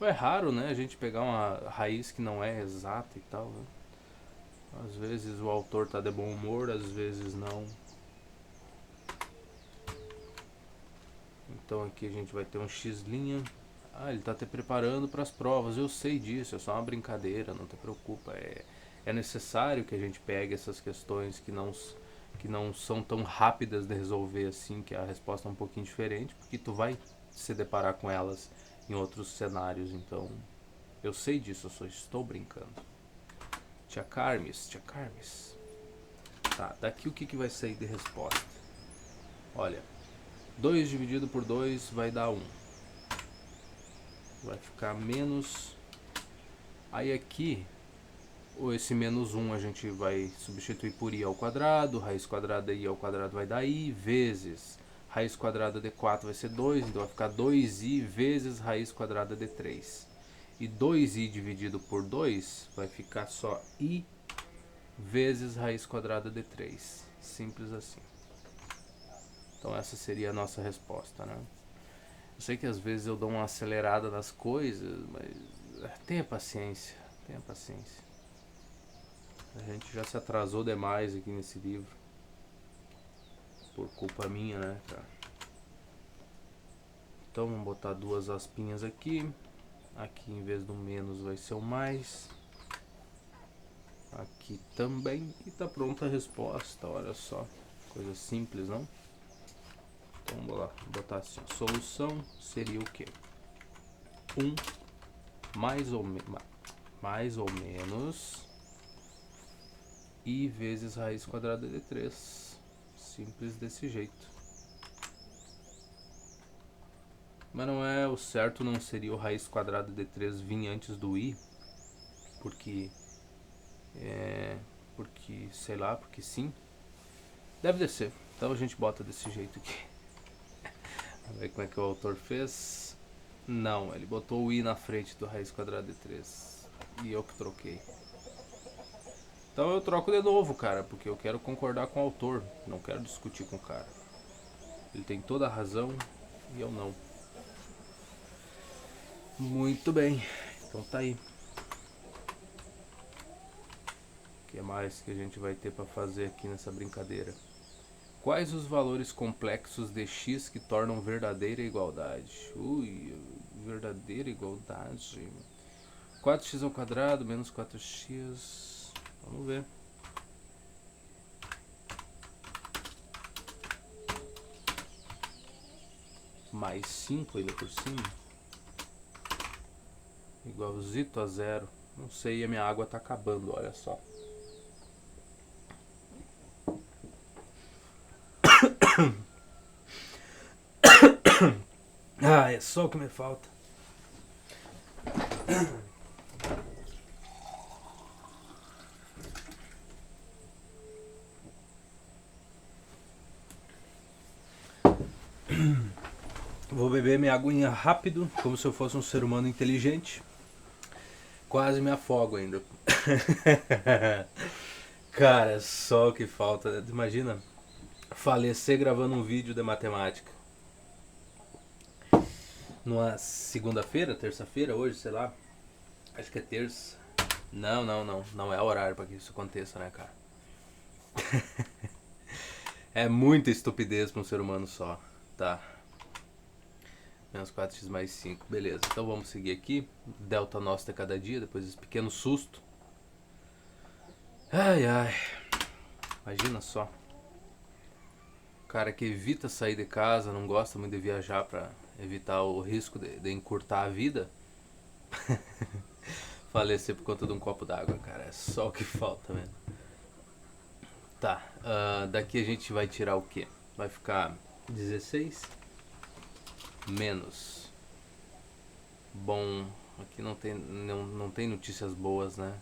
É raro, né, a gente pegar uma raiz que não é exata e tal, né? Às vezes o autor tá de bom humor, às vezes não. Então aqui a gente vai ter um x'. Ele tá te preparando para as provas, eu sei disso, é só uma brincadeira, não te preocupa. É necessário que a gente pegue essas questões que não são tão rápidas de resolver assim, que a resposta é um pouquinho diferente, porque tu vai se deparar com elas em outros cenários, então eu sei disso, eu só estou brincando. Tia Carmes. Tá, daqui o que vai sair de resposta? Olha, 2 dividido por 2 vai dar 1. Vai ficar menos... Aí aqui, esse menos 1 a gente vai substituir por i ao quadrado. Raiz quadrada de i ao quadrado vai dar i, vezes raiz quadrada de 4 vai ser 2. Então vai ficar 2i vezes raiz quadrada de 3. E 2i dividido por 2 vai ficar só i vezes raiz quadrada de 3. Simples assim. Então essa seria a nossa resposta, né? Eu sei que às vezes eu dou uma acelerada nas coisas, mas tenha paciência, tenha paciência. A gente já se atrasou demais aqui nesse livro. Por culpa minha, né, cara? Então vamos botar 2 aspinhas aqui. Aqui em vez do menos vai ser o mais. Aqui também. E tá pronta a resposta, olha só. Coisa simples, não? Então vamos lá, vou botar assim. A solução seria o quê? 1 mais ou menos i vezes raiz quadrada de 3. Simples desse jeito. Mas não é o certo, não seria o raiz quadrada de 3 vir antes do i? Porque sei lá, porque sim. Deve descer. Então a gente bota desse jeito aqui. Vamos ver como é que o autor fez. Não, ele botou o i na frente do raiz quadrada de 3. E eu que troquei. Então eu troco de novo, cara, porque eu quero concordar com o autor. Não quero discutir com o cara. Ele tem toda a razão e eu não. Muito bem. Então tá aí. O que mais que a gente vai ter para fazer aqui nessa brincadeira? Quais os valores complexos de x que tornam verdadeira igualdade? Ui, verdadeira igualdade. 4x ao quadrado menos 4x. Vamos ver. Mais 5 ainda por cima. Igualzito a zero. Não sei, a minha água tá acabando, olha só. Ah, é só o que me falta. Vou beber minha aguinha rápido, como se eu fosse um ser humano inteligente. Quase me afogo ainda. Cara, só o que falta. Imagina falecer gravando um vídeo de matemática. Numa segunda-feira, terça-feira, hoje, sei lá. Acho que é terça. Não é horário para que isso aconteça, né, cara? É muita estupidez para um ser humano só. Tá. Menos 4x mais 5. Beleza, então vamos seguir aqui. Delta nosso de cada dia, depois desse pequeno susto. Ai, ai. Imagina só. O cara que evita sair de casa, não gosta muito de viajar para evitar o risco de encurtar a vida. Falecer por conta de um copo d'água, cara. É só o que falta mesmo. Tá, daqui a gente vai tirar o quê? Vai ficar 16 menos. Bom, aqui não tem notícias boas, né?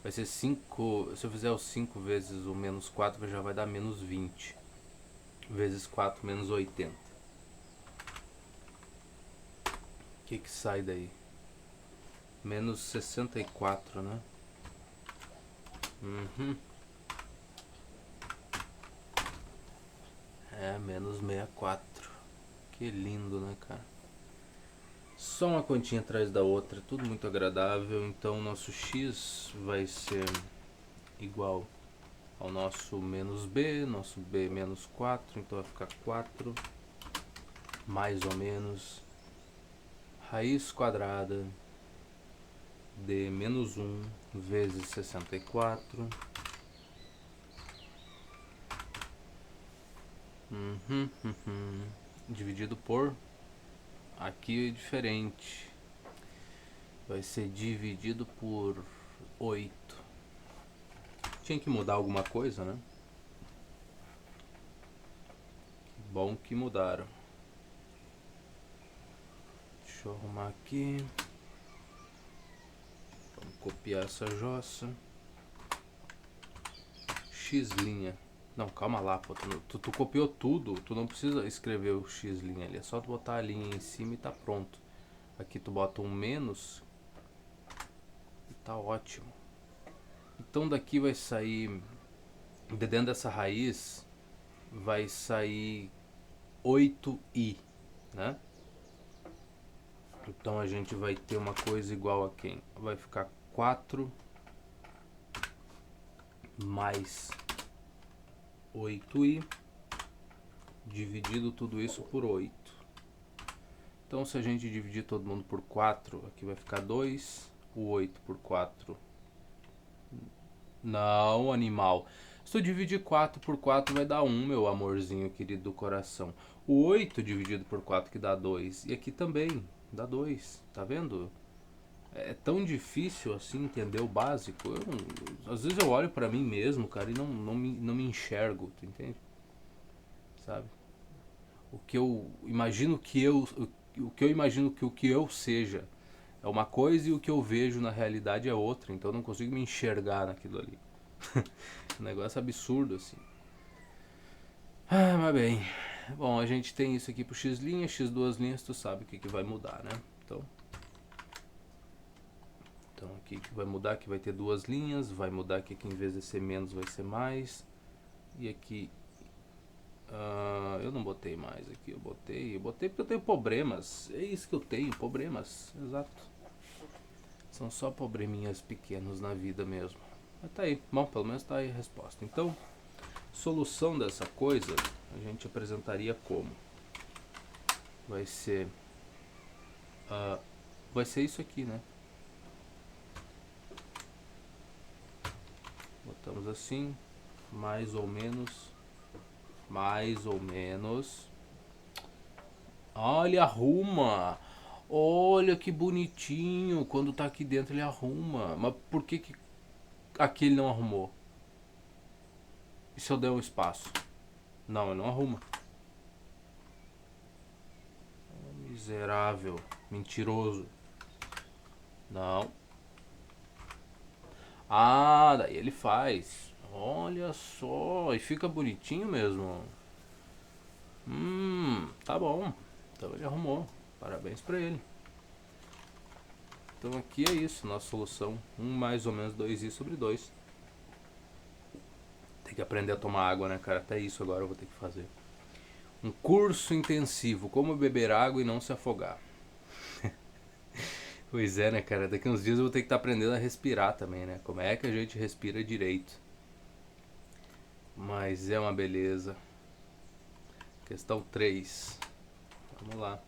Vai ser 5. Se eu fizer os 5 vezes o menos 4, já vai dar menos 20. Vezes 4 menos 80. O que sai daí? Menos 64, né? É, menos 64. Que lindo, né, cara? Só uma continha atrás da outra, tudo muito agradável. Então nosso x vai ser igual ao nosso menos b, nosso b menos 4, então vai ficar 4 mais ou menos raiz quadrada de menos 1 vezes 64. Dividido por... Aqui é diferente. Vai ser dividido por 8. Tinha que mudar alguma coisa, né? Bom que mudaram. Deixa eu arrumar aqui. Vamos copiar essa jossa. X'. Não, calma lá, pô. Tu copiou tudo. Tu não precisa escrever o x' ali. É só tu botar a linha em cima e tá pronto. Aqui tu bota um menos. E tá ótimo. Então daqui vai sair... De dentro dessa raiz vai sair 8i, né? Então a gente vai ter uma coisa igual a quem? Vai ficar 4 mais 8i dividido tudo isso por 8. Então se a gente dividir todo mundo por 4, aqui vai ficar 2. O 8 por 4 Não, animal. Se tu dividir 4 por 4 vai dar 1, meu amorzinho querido do coração. O 8 dividido por 4 que dá 2. E aqui também dá 2. Tá vendo? É tão difícil assim entender o básico. Às vezes eu olho pra mim mesmo, cara, e não me enxergo, tu entende? Sabe? O que eu imagino que eu. O que eu imagino que o que eu seja é uma coisa e o que eu vejo na realidade é outra. Então eu não consigo me enxergar naquilo ali. Um negócio absurdo assim. Ah, mas bem. Bom, a gente tem isso aqui pro x linhas, x duas linhas, tu sabe o que, que vai mudar, né? Então aqui que vai mudar, que vai ter duas linhas, vai mudar que aqui em vez de ser menos vai ser mais. E aqui eu não botei mais aqui, eu botei porque eu tenho problemas. É isso que eu tenho, problemas, exato. São só probleminhas pequenos na vida mesmo. Mas tá aí, bom, pelo menos tá aí a resposta. Então, solução dessa coisa a gente apresentaria como? Vai ser vai ser isso aqui, né? Botamos assim, mais ou menos, mais ou menos. Ah, ele arruma. Olha que bonitinho. Quando tá aqui dentro ele arruma. Mas por que, que aqui ele não arrumou? E se eu der um espaço? Não, ele não arruma. Miserável. Mentiroso. Não. Ah, daí ele faz. Olha só. E fica bonitinho mesmo. Tá bom. Então ele arrumou. Parabéns pra ele. Então aqui é isso, nossa solução. 1 mais ou menos 2i sobre 2. Tem que aprender a tomar água, né, cara? Até isso agora eu vou ter que fazer. Um curso intensivo, como beber água e não se afogar. Pois é, né, cara? Daqui uns dias eu vou ter que estar aprendendo a respirar também, né? Como é que a gente respira direito? Mas é uma beleza. Questão 3. Vamos lá.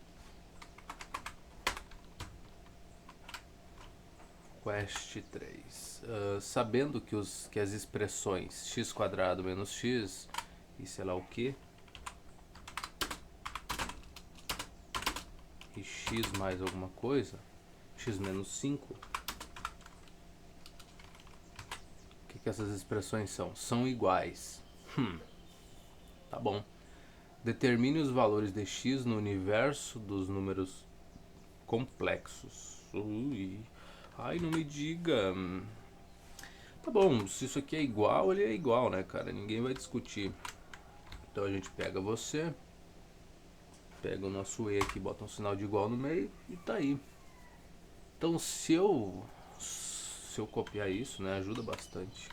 Quest 3. Sabendo que as expressões x quadrado menos x e sei lá o que, e x mais alguma coisa, x menos 5, o que essas expressões são? São iguais. Tá bom. Determine os valores de x no universo dos números complexos. Ui. Ai, não me diga. Tá bom, se isso aqui é igual, ele é igual, né, cara? Ninguém vai discutir. Então a gente pega você, pega o nosso e aqui, bota um sinal de igual no meio e tá aí. Então se eu copiar isso, né, ajuda bastante.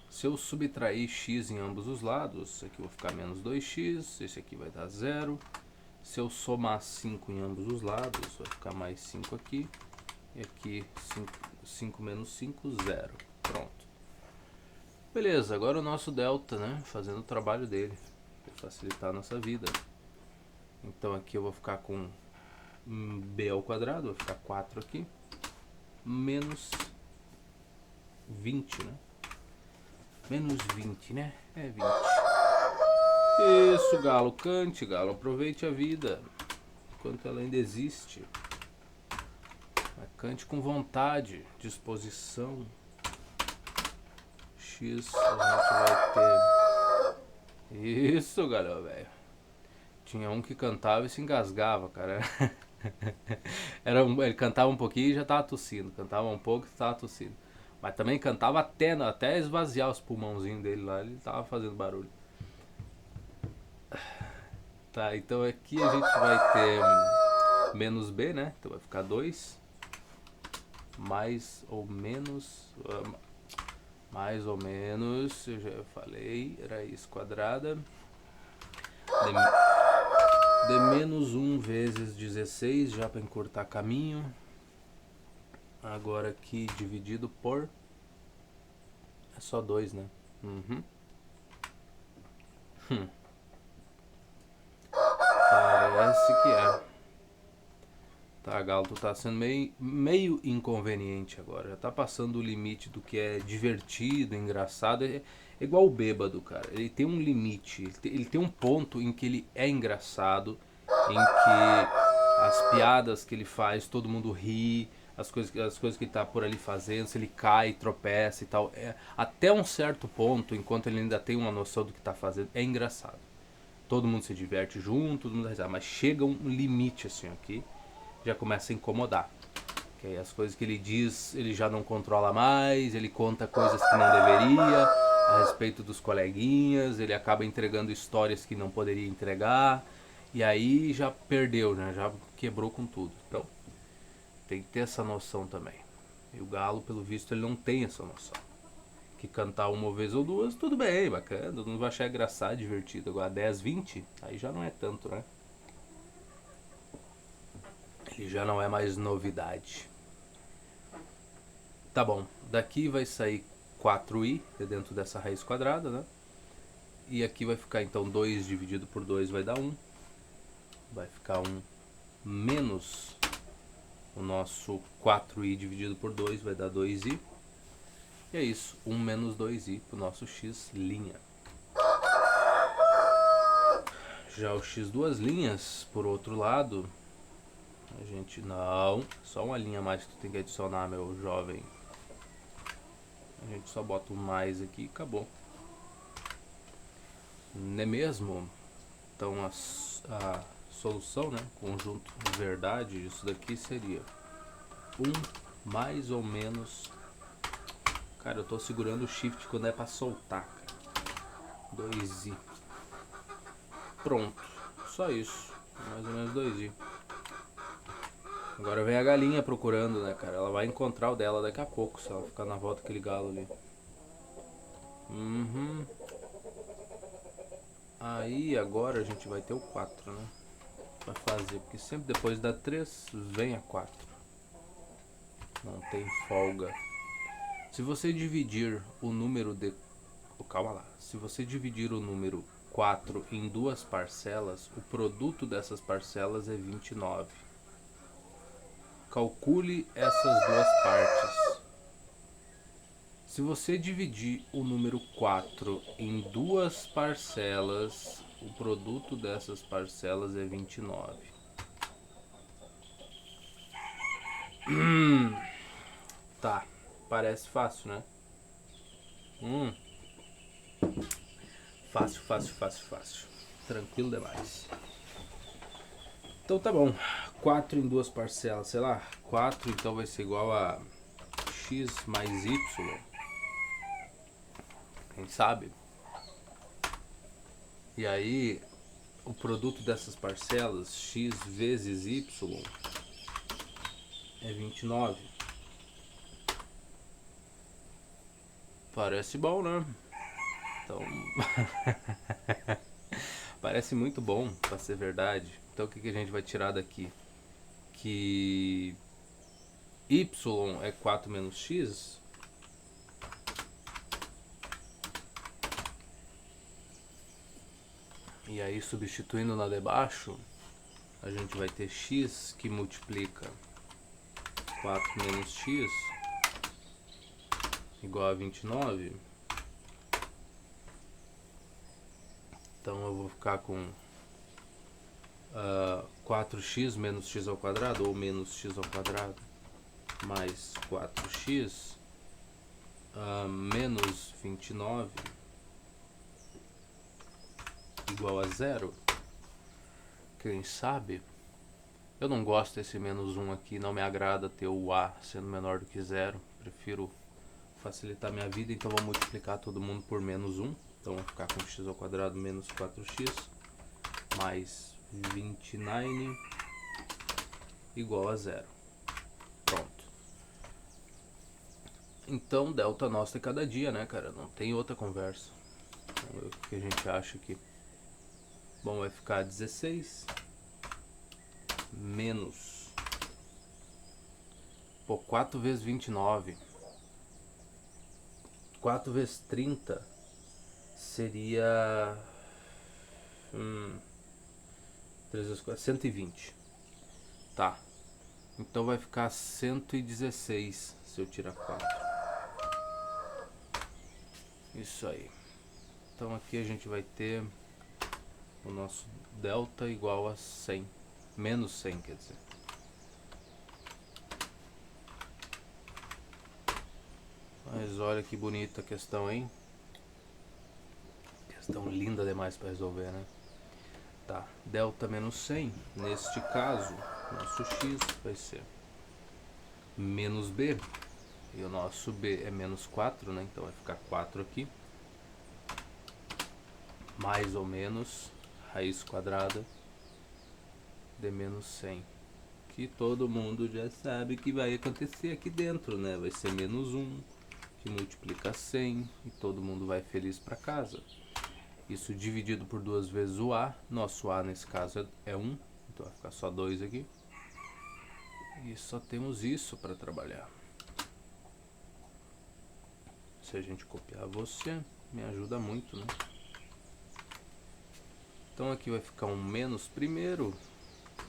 Se eu subtrair x em ambos os lados, esse aqui vai ficar menos 2x, esse aqui vai dar 0. Se eu somar 5 em ambos os lados, vai ficar mais 5 aqui. E aqui 5 menos 5, 0. Pronto. Beleza, agora o nosso delta, né, fazendo o trabalho dele, para facilitar a nossa vida. Então aqui eu vou ficar com b ao quadrado, vai ficar 4 aqui, menos 20, né? Menos 20, né? É 20. Isso, galo, cante, galo, aproveite a vida enquanto ela ainda existe. Cante com vontade, disposição. X a gente vai ter. Isso, galera, velho. Tinha um que cantava e se engasgava, cara. Ele cantava um pouquinho e já tava tossindo. Cantava um pouco e tava tossindo. Mas também cantava até esvaziar os pulmãozinhos dele lá. Ele tava fazendo barulho. Tá, então aqui a gente vai ter menos b, né? Então vai ficar 2. Mais ou menos. Mais ou menos, eu já falei, raiz quadrada de menos 1 vezes 16, já para encurtar caminho. Agora aqui dividido por... é só 2, né? Parece que é. Tá, Galo, tu tá sendo meio inconveniente agora. Já tá passando o limite do que é divertido, engraçado. É igual o bêbado, cara. Ele tem um limite. Ele tem um ponto em que ele é engraçado, em que as piadas que ele faz, todo mundo ri, as coisas que ele tá por ali fazendo, se ele cai, tropeça e tal. Até um certo ponto, enquanto ele ainda tem uma noção do que tá fazendo, é engraçado. Todo mundo se diverte junto, todo mundo dá risada. Mas chega um limite assim aqui, já começa a incomodar. Que aí as coisas que ele diz, ele já não controla mais, ele conta coisas que não deveria a respeito dos coleguinhas, ele acaba entregando histórias que não poderia entregar, e aí já perdeu, né? Já quebrou com tudo. Então, tem que ter essa noção também. E o Galo, pelo visto, ele não tem essa noção. Que cantar uma vez ou duas, tudo bem, bacana, todo mundo vai achar engraçado, divertido. Agora 10, 20, aí já não é tanto, né? Ele já não é mais novidade. Tá bom, daqui vai sair 4i dentro dessa raiz quadrada, né? E aqui vai ficar então 2 dividido por 2 vai dar 1. Vai ficar 1 menos o nosso 4i dividido por 2 vai dar 2i. E é isso, 1 menos 2i para o nosso x'. Já o x duas linhas, por outro lado, a gente não, só uma linha a mais que tu tem que adicionar, meu jovem. A gente só bota um mais aqui e acabou. Não é mesmo? Então a solução, né, conjunto verdade, isso daqui seria 1 mais ou menos. Cara, eu tô segurando o shift quando é pra soltar, cara. 2i. Pronto, só isso, mais ou menos 2i. Agora vem a galinha procurando, né, cara? Ela vai encontrar o dela daqui a pouco, se ela ficar na volta daquele galo ali. Aí agora a gente vai ter o 4, né? Pra fazer, porque sempre depois da 3 vem a 4. Não tem folga. Se você dividir o número de... Calma lá. Se você dividir o número 4 em duas parcelas, o produto dessas parcelas é 29. Calcule essas duas partes. Se você dividir o número 4 em duas parcelas, o produto dessas parcelas é 29. Tá, parece fácil, né? Fácil, fácil, fácil, fácil. Tranquilo demais. Então tá bom. 4 em duas parcelas, sei lá. 4 então vai ser igual a x mais y. Quem sabe? E aí, o produto dessas parcelas, x vezes y, é 29. Parece bom, né? Então, parece muito bom pra ser verdade. Então o que a gente vai tirar daqui? Que y é 4 menos x. E aí substituindo lá debaixo, a gente vai ter x que multiplica 4 menos x igual a 29. Então eu vou ficar com 4x menos x ao quadrado, ou menos x ao quadrado, mais 4x menos 29 igual a 0. Quem sabe? Eu não gosto desse menos 1 aqui, não me agrada ter o a sendo menor do que 0. Prefiro facilitar minha vida, então vou multiplicar todo mundo por menos 1. Então vai ficar com x ao quadrado menos 4x mais 29 igual a 0. Pronto. Então delta nossa é cada dia, né, cara? Não tem outra conversa. Vamos ver o que a gente acha aqui. Bom, vai ficar 16 menos... Pô, 4 vezes 29. 4 vezes 30 seria... 3 vezes 4, 120. Tá. Então vai ficar 116 se eu tirar 4. Isso aí. Então aqui a gente vai ter o nosso delta igual a 100. Menos 100, quer dizer. Mas olha que bonita a questão, hein? Questão linda demais para resolver, né? Tá, delta menos 100. Neste caso, nosso x vai ser menos b. E o nosso b é menos 4, né? Então vai ficar 4 aqui. Mais ou menos raiz quadrada de menos 100. Que todo mundo já sabe que vai acontecer aqui dentro, né? Vai ser menos 1, que multiplica 100, e todo mundo vai feliz para casa. Isso dividido por 2 vezes o a. Nosso a nesse caso é 1, então vai ficar só 2 aqui. E só temos isso para trabalhar. Se a gente copiar você, me ajuda muito, né? Então aqui vai ficar um menos primeiro.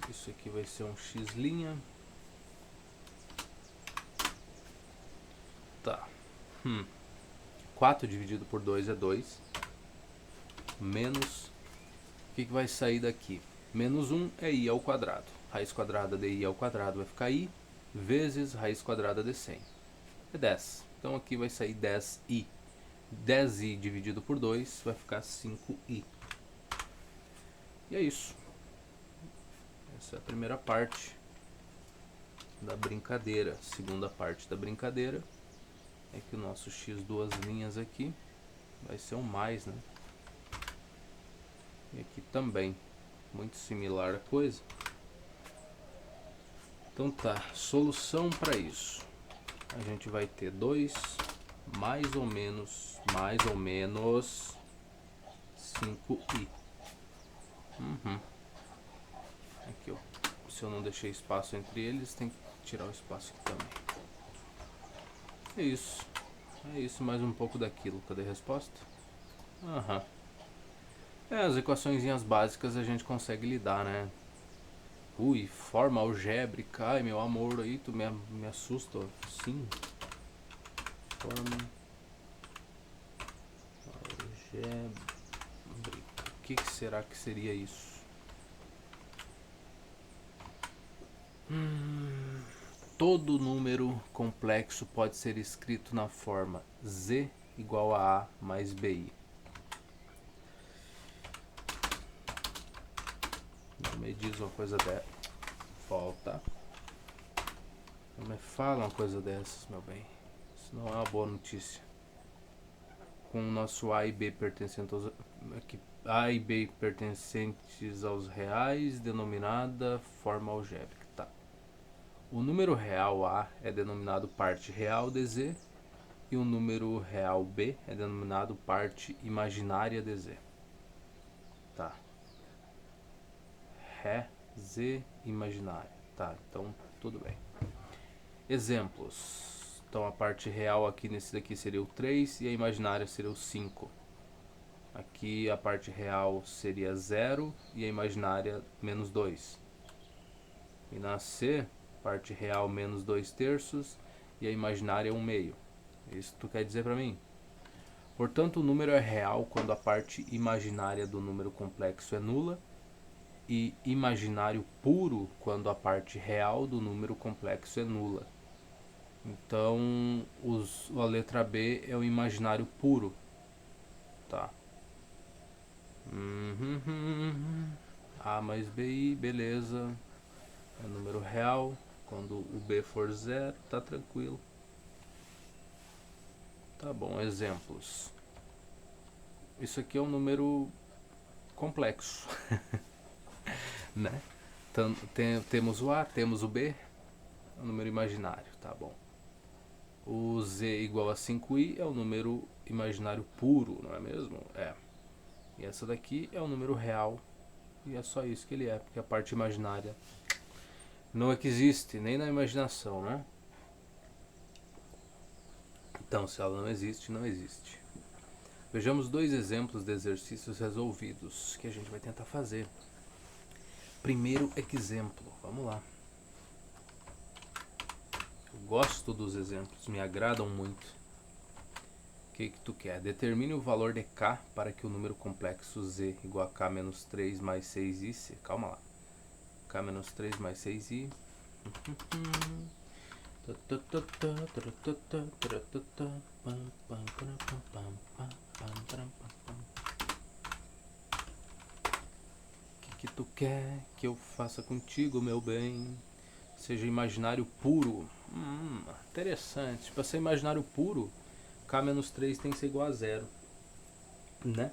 Isso aqui vai ser um x'. Tá. 4 dividido por 2 é 2. Menos. O que vai sair daqui? Menos 1 é i ao quadrado. Raiz quadrada de i ao quadrado vai ficar i. Vezes raiz quadrada de 100. É 10. Então aqui vai sair 10i. 10i dividido por 2 vai ficar 5i. E é isso. Essa é a primeira parte da brincadeira. Segunda parte da brincadeira é que o nosso x duas linhas aqui vai ser um mais, né? E aqui também, muito similar a coisa. Então tá, solução para isso. A gente vai ter 2 mais ou menos 5i. Aqui, ó. Se eu não deixei espaço entre eles, tem que tirar o espaço aqui também. É isso. É isso, mais um pouco daquilo. Cadê a resposta? As equaçõezinhas básicas a gente consegue lidar, né? Ui, forma algébrica. Ai, meu amor, aí tu me assusta. Sim. Forma algébrica. O que será que seria isso? Todo número complexo pode ser escrito na forma z igual a mais bi. Não me diz uma coisa dessa. Volta. Não me fala uma coisa dessas, meu bem. Isso não é uma boa notícia. Com o nosso a e b pertencentes aos, a e b pertencentes aos reais, denominada forma algébrica. Tá. O número real a é denominado parte real de z e o número real b é denominado parte imaginária de z. Tá. Ré, z, imaginária. Tá, então tudo bem. Exemplos. Então a parte real aqui nesse daqui seria o 3 e a imaginária seria o 5. Aqui a parte real seria 0 e a imaginária menos 2. E na C, parte real menos 2 terços e a imaginária 1 meio. Isso tu quer dizer para mim? Portanto, o número é real quando a parte imaginária do número complexo é nula e imaginário puro quando a parte real do número complexo é nula. Então, a letra B é o imaginário puro. Tá. A mais BI, beleza. É número real. Quando o B for 0, tá tranquilo. Tá bom, exemplos. Isso aqui é um número complexo. Né? Então, temos o A, temos o B. É um número imaginário, tá bom. O Z igual a 5i é um número imaginário puro, não é mesmo? É. E essa daqui é um número real. E é só isso que ele é, porque a parte imaginária não é que existe, nem na imaginação, né? Então, se ela não existe, não existe. Vejamos 2 exemplos de exercícios resolvidos que a gente vai tentar fazer. Primeiro exemplo, vamos lá. Gosto dos exemplos, me agradam muito. O que tu quer? Determine o valor de k para que o número complexo z igual a k menos 3 mais 6i c. Calma lá. K menos 3 mais 6i. O que tu quer que eu faça contigo, meu bem? Seja imaginário puro. Interessante. Para ser imaginário puro, k menos 3 tem que ser igual a 0, né?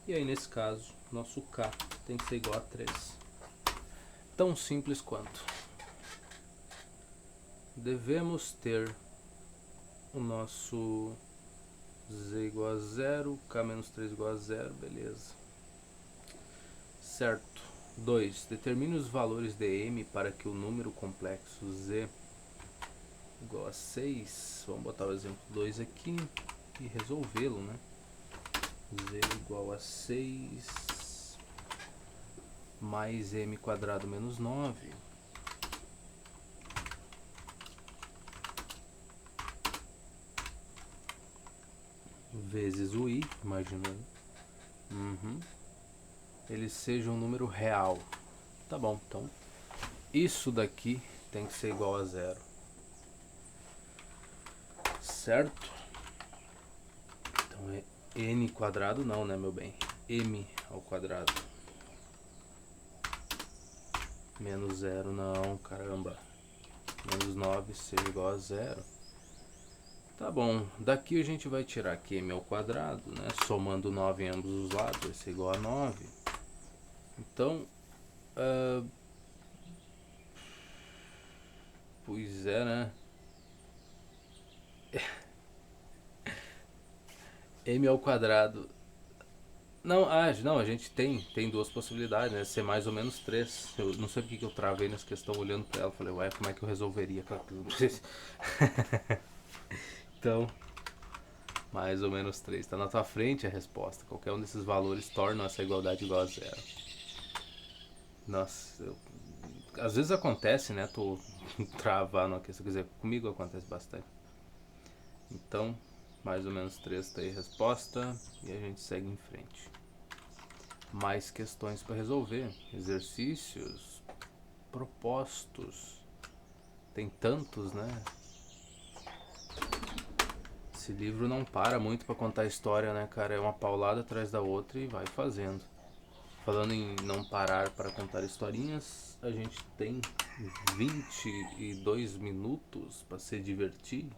E aí nesse caso, nosso k tem que ser igual a 3. Tão simples quanto. Devemos ter o nosso z igual a 0, k menos 3 igual a 0, beleza. Certo. 2. Determine os valores de m para que o número complexo z igual a 6. Vamos botar o exemplo 2 aqui e resolvê-lo, né? Z igual a 6 mais m quadrado menos 9 vezes o i, imaginando. Ele seja um número real. Tá bom, então isso daqui tem que ser igual a 0. Certo? Então é n quadrado não, né, meu bem? M ao quadrado. Menos 0 não, caramba. Menos 9 seja igual a 0. Tá bom, daqui a gente vai tirar aqui m ao quadrado, né? Somando 9 em ambos os lados, vai ser igual a 9. Então, pois é, né? M ao quadrado. Não, não, a gente tem duas possibilidades, né? Ser mais ou menos 3. Eu não sei porque que eu travei nessa questão olhando pra ela. Falei, ué, como é que eu resolveria? Então, mais ou menos 3. Tá na tua frente a resposta. Qualquer um desses valores torna essa igualdade igual a 0. Nossa, às vezes acontece, né? Tu travar numa questão. Quer dizer, comigo acontece bastante. Então, mais ou menos 3 tá aí a resposta. E a gente segue em frente. Mais questões para resolver. Exercícios propostos. Tem tantos, né? Esse livro não para muito para contar história, né, cara? É uma paulada atrás da outra e vai fazendo. Falando em não parar para contar historinhas, a gente tem 22 minutos para se divertir.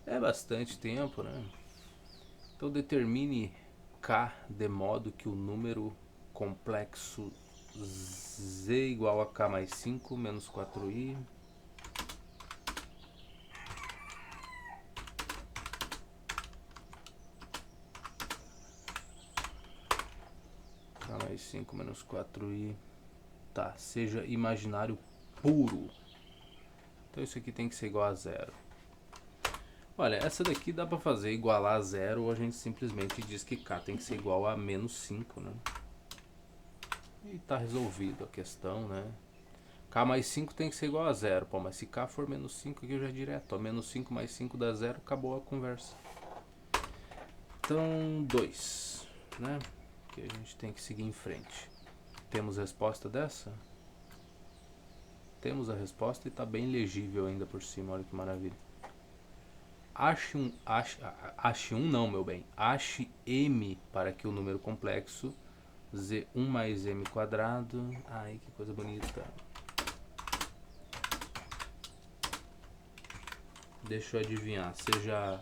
É bastante tempo, né? Então determine k de modo que o número complexo z igual a k mais 5 menos 4i mais 5 menos 4i, tá, seja imaginário puro. Então isso aqui tem que ser igual a 0. Olha, essa daqui dá pra fazer igualar a 0 ou a gente simplesmente diz que k tem que ser igual a menos 5, né? E tá resolvido a questão, né? K mais 5 tem que ser igual a 0. Pô, mas se k for menos 5 aqui já é direto. Ó, menos 5 mais 5 dá 0, acabou a conversa. Então, 2, né? Que a gente tem que seguir em frente. Temos resposta dessa? Temos a resposta e está bem legível ainda por cima, olha que maravilha. Ache não, meu bem. Ache m para que o número complexo z1 mais m quadrado. Ai, que coisa bonita. Deixa eu adivinhar. Seja...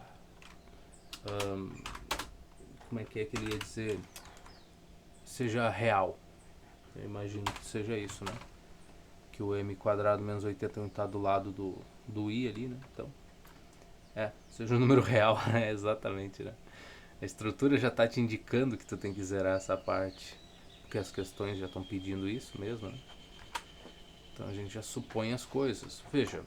como é que ele ia dizer? Seja real. Eu imagino que seja isso, né? Que o m quadrado menos 81 está do lado do i ali, né? Então, seja um número real, né? Exatamente, né? A estrutura já está te indicando que tu tem que zerar essa parte, porque as questões já estão pedindo isso mesmo, né? Então a gente já supõe as coisas. Veja,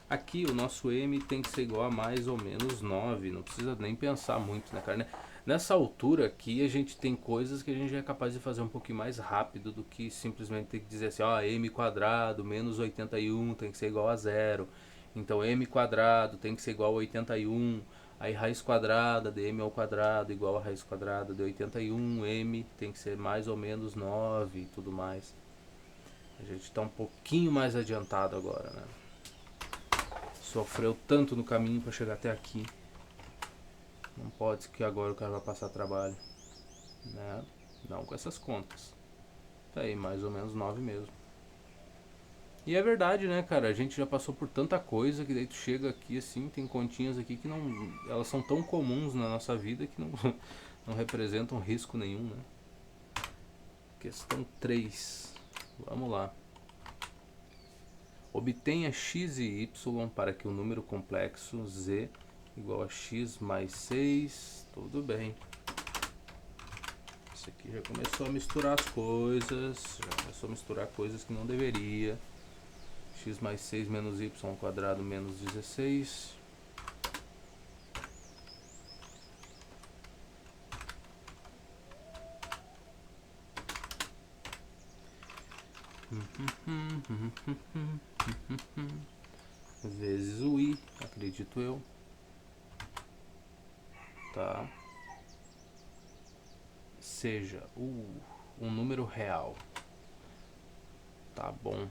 aqui o nosso m tem que ser igual a mais ou menos 9, não precisa nem pensar muito, né, cara? Nessa altura aqui a gente tem coisas que a gente é capaz de fazer um pouquinho mais rápido do que simplesmente ter que dizer assim, ó, m quadrado menos 81 tem que ser igual a zero. Então m quadrado tem que ser igual a 81. Aí raiz quadrada de m ao quadrado igual a raiz quadrada de 81. M tem que ser mais ou menos 9 e tudo mais. A gente está um pouquinho mais adiantado agora, né? Sofreu tanto no caminho para chegar até aqui. Não pode ser que agora o cara vai passar trabalho, né? Não com essas contas. Tá aí, mais ou menos 9 mesmo. E é verdade, né, cara? A gente já passou por tanta coisa que daí tu chega aqui assim, tem continhas aqui que não. Elas são tão comuns na nossa vida que não, não representam risco nenhum, né? Questão 3. Vamos lá. Obtenha x e y para que o número complexo z igual a x mais 6. Tudo bem. Isso aqui já começou a misturar as coisas. Já começou a misturar coisas que não deveria. X mais 6 menos y ao quadrado menos 16. Vezes o i, acredito eu. Tá. Seja um número real. Tá bom.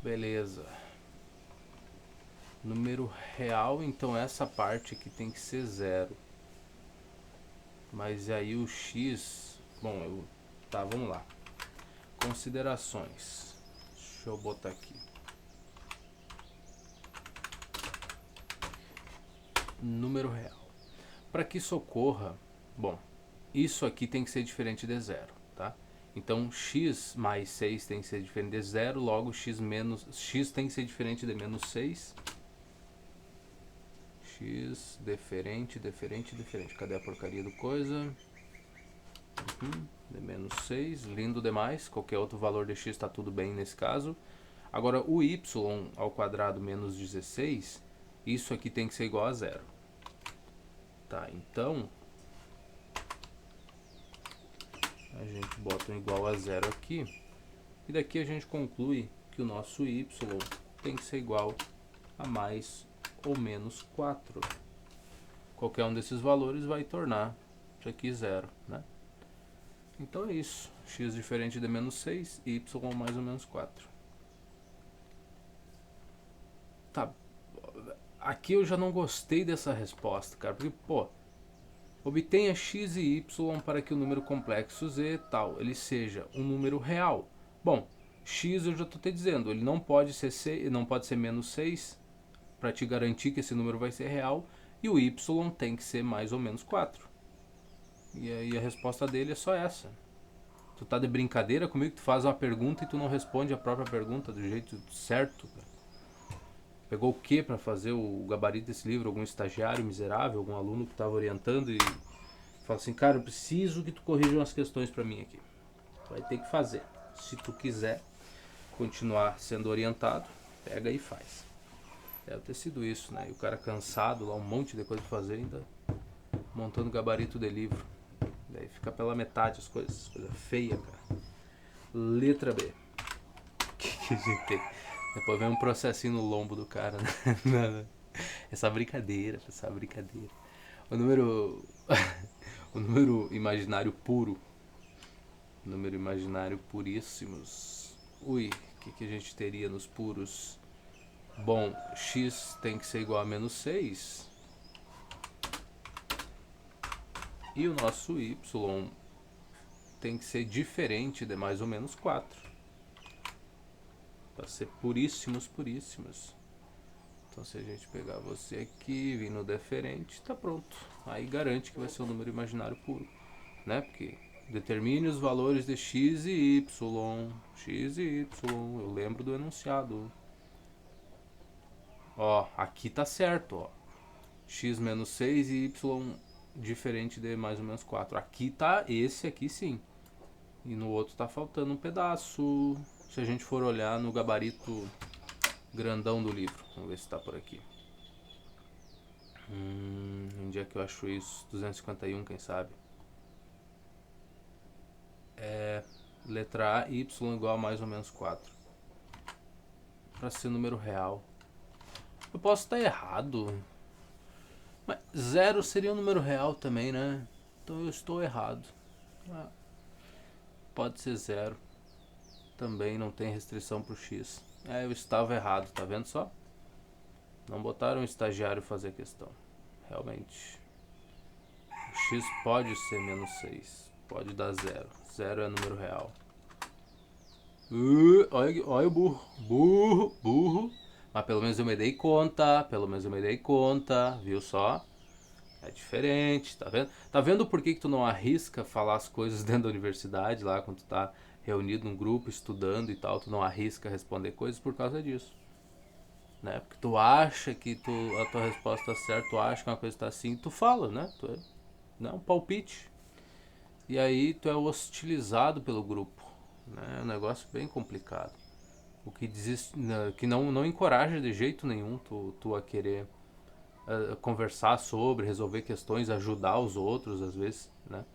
Beleza. Número real, então essa parte aqui tem que ser zero. Mas aí o x... Bom, tá, vamos lá. Considerações. Deixa eu botar aqui. Número real. Para que isso ocorra, bom, isso aqui tem que ser diferente de zero, tá? Então x mais 6 tem que ser diferente de zero, logo x tem que ser diferente de menos 6. X diferente. Cadê a porcaria do coisa? De menos 6, lindo demais. Qualquer outro valor de x está tudo bem nesse caso. Agora o y ao quadrado menos 16, isso aqui tem que ser igual a zero. Tá, então a gente bota um igual a zero aqui. E daqui a gente conclui que o nosso y tem que ser igual a mais ou menos 4. Qualquer um desses valores vai tornar isso aqui zero, né? Então é isso. X diferente de menos 6 e y mais ou menos 4. Tá. Aqui eu já não gostei dessa resposta, cara. Porque, pô, obtenha x e y para que o número complexo z tal, ele seja um número real. Bom, x eu já estou te dizendo, ele não pode ser menos 6 para te garantir que esse número vai ser real. E o y tem que ser mais ou menos 4. E aí a resposta dele é só essa. Tu tá de brincadeira comigo? Tu faz uma pergunta e tu não responde a própria pergunta do jeito certo, cara. Pegou o que para fazer o gabarito desse livro? Algum estagiário miserável, algum aluno que estava orientando e fala assim, cara, eu preciso que tu corrija umas questões para mim aqui. Vai ter que fazer. Se tu quiser continuar sendo orientado, pega e faz. Deve ter sido isso, né? E o cara cansado lá, um monte de coisa pra fazer, ainda montando gabarito de livro. Daí fica pela metade as coisas. Coisa feia, cara. Letra B. O que a gente tem? Depois vem um processinho no lombo do cara, né? Essa brincadeira. O número. O número imaginário puro. Número imaginário puríssimos. Ui, o que a gente teria nos puros? Bom, x tem que ser igual a menos 6. E o nosso y tem que ser diferente de mais ou menos 4. Para ser puríssimos. Então se a gente pegar você aqui, vir no deferente, tá pronto. Aí garante que vai ser um número imaginário puro, né? Porque determine os valores de x e y. Eu lembro do enunciado. Ó, aqui tá certo, ó. X menos 6 e y diferente de mais ou menos 4. Aqui tá, esse aqui sim. E no outro tá faltando um pedaço. Se a gente for olhar no gabarito grandão do livro. Vamos ver se tá por aqui. Onde é que eu acho isso? 251, quem sabe? Letra A, y igual a mais ou menos 4. Pra ser número real. Eu posso estar errado. Mas 0 seria um número real também, né? Então eu estou errado. Pode ser 0. Também não tem restrição pro x. Eu estava errado, tá vendo só? Não botaram um estagiário fazer a questão. Realmente. O x pode ser menos 6. Pode dar 0. 0 é número real. Olha o burro. Burro. Mas pelo menos eu me dei conta. Viu só? É diferente, tá vendo? Tá vendo por que tu não arrisca falar as coisas dentro da universidade, lá quando tu tá reunido num grupo, estudando e tal, tu não arrisca responder coisas por causa disso. Né? Porque tu acha que a tua resposta tá certa, tu acha que uma coisa tá assim, tu fala, né? Tu é um palpite. E aí tu é hostilizado pelo grupo. Né? É um negócio bem complicado. O que, que não encoraja de jeito nenhum tu a querer conversar sobre, resolver questões, ajudar os outros, às vezes, né?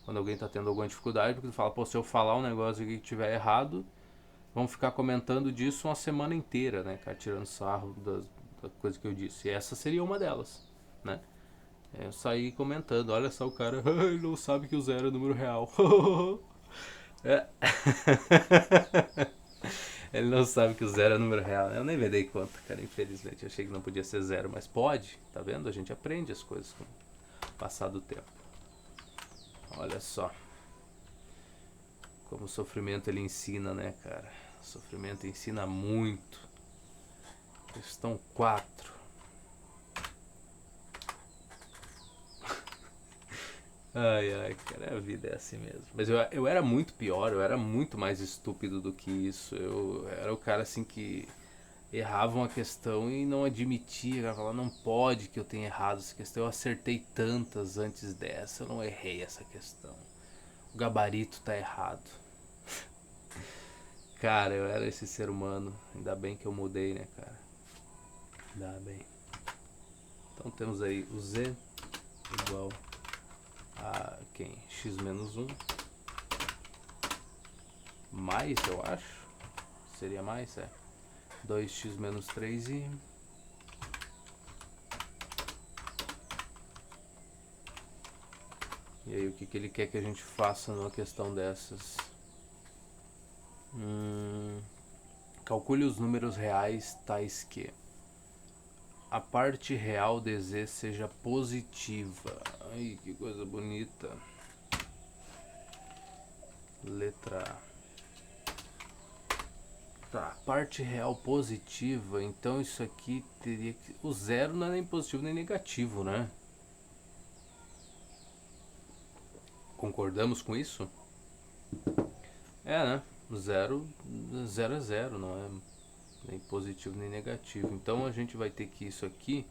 Quando alguém tá tendo alguma dificuldade, porque tu fala, pô, se eu falar um negócio aqui que tiver errado, vão ficar comentando disso uma semana inteira, né, cara, tirando sarro da coisa que eu disse. E essa seria uma delas, né? Eu saí comentando, olha só o cara, ele não sabe que o 0 é número real. É. Ele não sabe que o 0 é número real. Eu nem me dei conta, cara, infelizmente. Eu achei que não podia ser 0, mas pode, tá vendo? A gente aprende as coisas com o passar do tempo. Olha só. Como o sofrimento ele ensina, né, cara? O sofrimento ensina muito. Questão 4. Ai, cara, a vida é assim mesmo. Mas eu era muito pior, eu era muito mais estúpido do que isso. Eu era o cara assim que errava uma questão e não admitia, cara, falava, não pode que eu tenha errado essa questão. Eu acertei tantas antes dessa, eu não errei essa questão. O gabarito tá errado. Cara, eu era esse ser humano. Ainda bem que eu mudei, né, cara? Ainda bem. Então temos aí o z igual a quem? X menos 1 mais, eu acho. Seria mais, 2x menos 3 e... E aí, o que ele quer que a gente faça numa questão dessas? Calcule os números reais tais que a parte real de z seja positiva. Ai, que coisa bonita. Letra A. Tá, parte real positiva, então isso aqui teria que... O 0 não é nem positivo nem negativo, né? Concordamos com isso? Né? 0 é 0, não é nem positivo nem negativo. Então a gente vai ter que isso aqui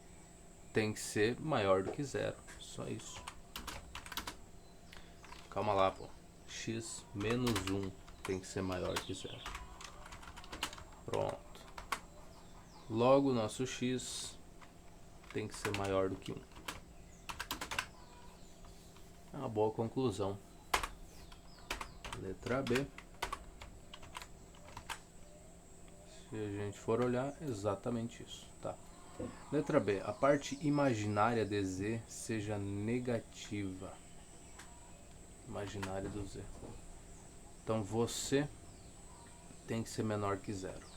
tem que ser maior do que 0. Só isso. Calma lá, pô. X menos 1 tem que ser maior que 0. Pronto. Logo, nosso x tem que ser maior do que 1. É uma boa conclusão. Letra B. Se a gente for olhar, exatamente isso. Tá. Letra B. A parte imaginária de z seja negativa. Imaginária do z. Então você tem que ser menor que 0.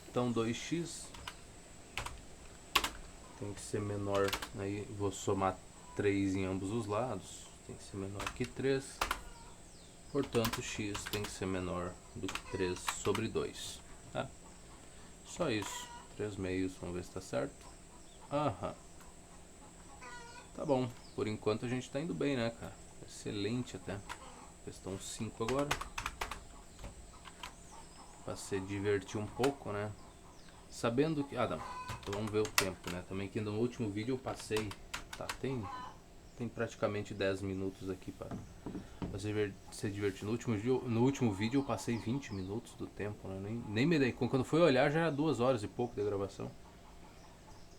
Então 2x tem que ser menor. Aí vou somar 3 em ambos os lados. Tem que ser menor que 3. Portanto, x tem que ser menor do que 3 sobre 2. Tá? Só isso. 3 meios. Vamos ver se está certo. Aham. Tá bom. Por enquanto a gente tá indo bem, né, cara? Excelente até. Questão 5 agora. Pra se divertir um pouco, né? Sabendo que... Ah, não. Então vamos ver o tempo, né? Também que no último vídeo eu passei... Tá, tem praticamente 10 minutos aqui para se divertir. No último vídeo eu passei 20 minutos do tempo, né? Nem me dei conta. Quando fui olhar já era 2 horas e pouco de gravação.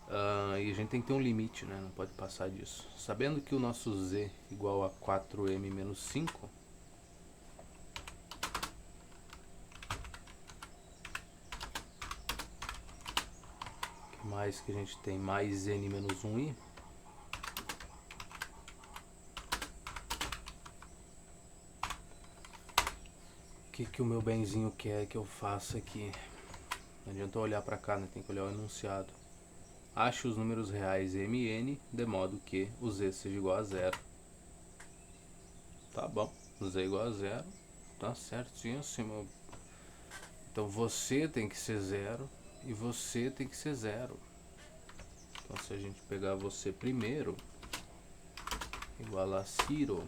E a gente tem que ter um limite, né? Não pode passar disso. Sabendo que o nosso Z igual a 4m menos 5, o que mais que a gente tem? Mais n menos 1i. O que o meu benzinho quer que eu faça aqui? Não adianta eu olhar pra cá, né? Tem que olhar o enunciado. Ache os números reais mn de modo que o z seja igual a 0. Tá bom, z igual a 0. Tá certíssimo. Então você tem que ser 0 e você tem que ser 0. Então se a gente pegar você primeiro, igual a Ciro,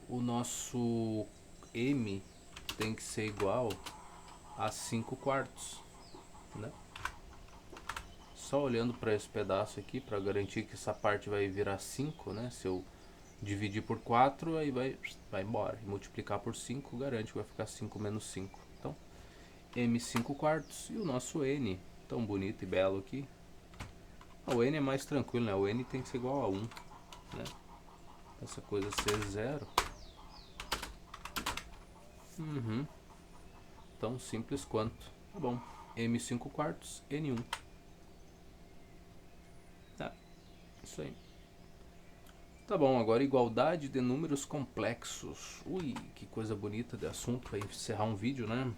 o nosso m tem que ser igual a 5 quartos, né? Só olhando para esse pedaço aqui, para garantir que essa parte vai virar 5, né? Se eu dividir por 4, aí vai embora. E multiplicar por 5, garante que vai ficar 5 menos 5. Então, m 5 quartos e o nosso n, tão bonito e belo aqui. O n é mais tranquilo, né? O n tem que ser igual a 1, né? Essa coisa ser 0. Tão simples quanto. Tá bom. m 5 quartos, n1. Tá, isso aí. Tá bom, agora igualdade de números complexos. Ui, que coisa bonita de assunto para encerrar um vídeo, né?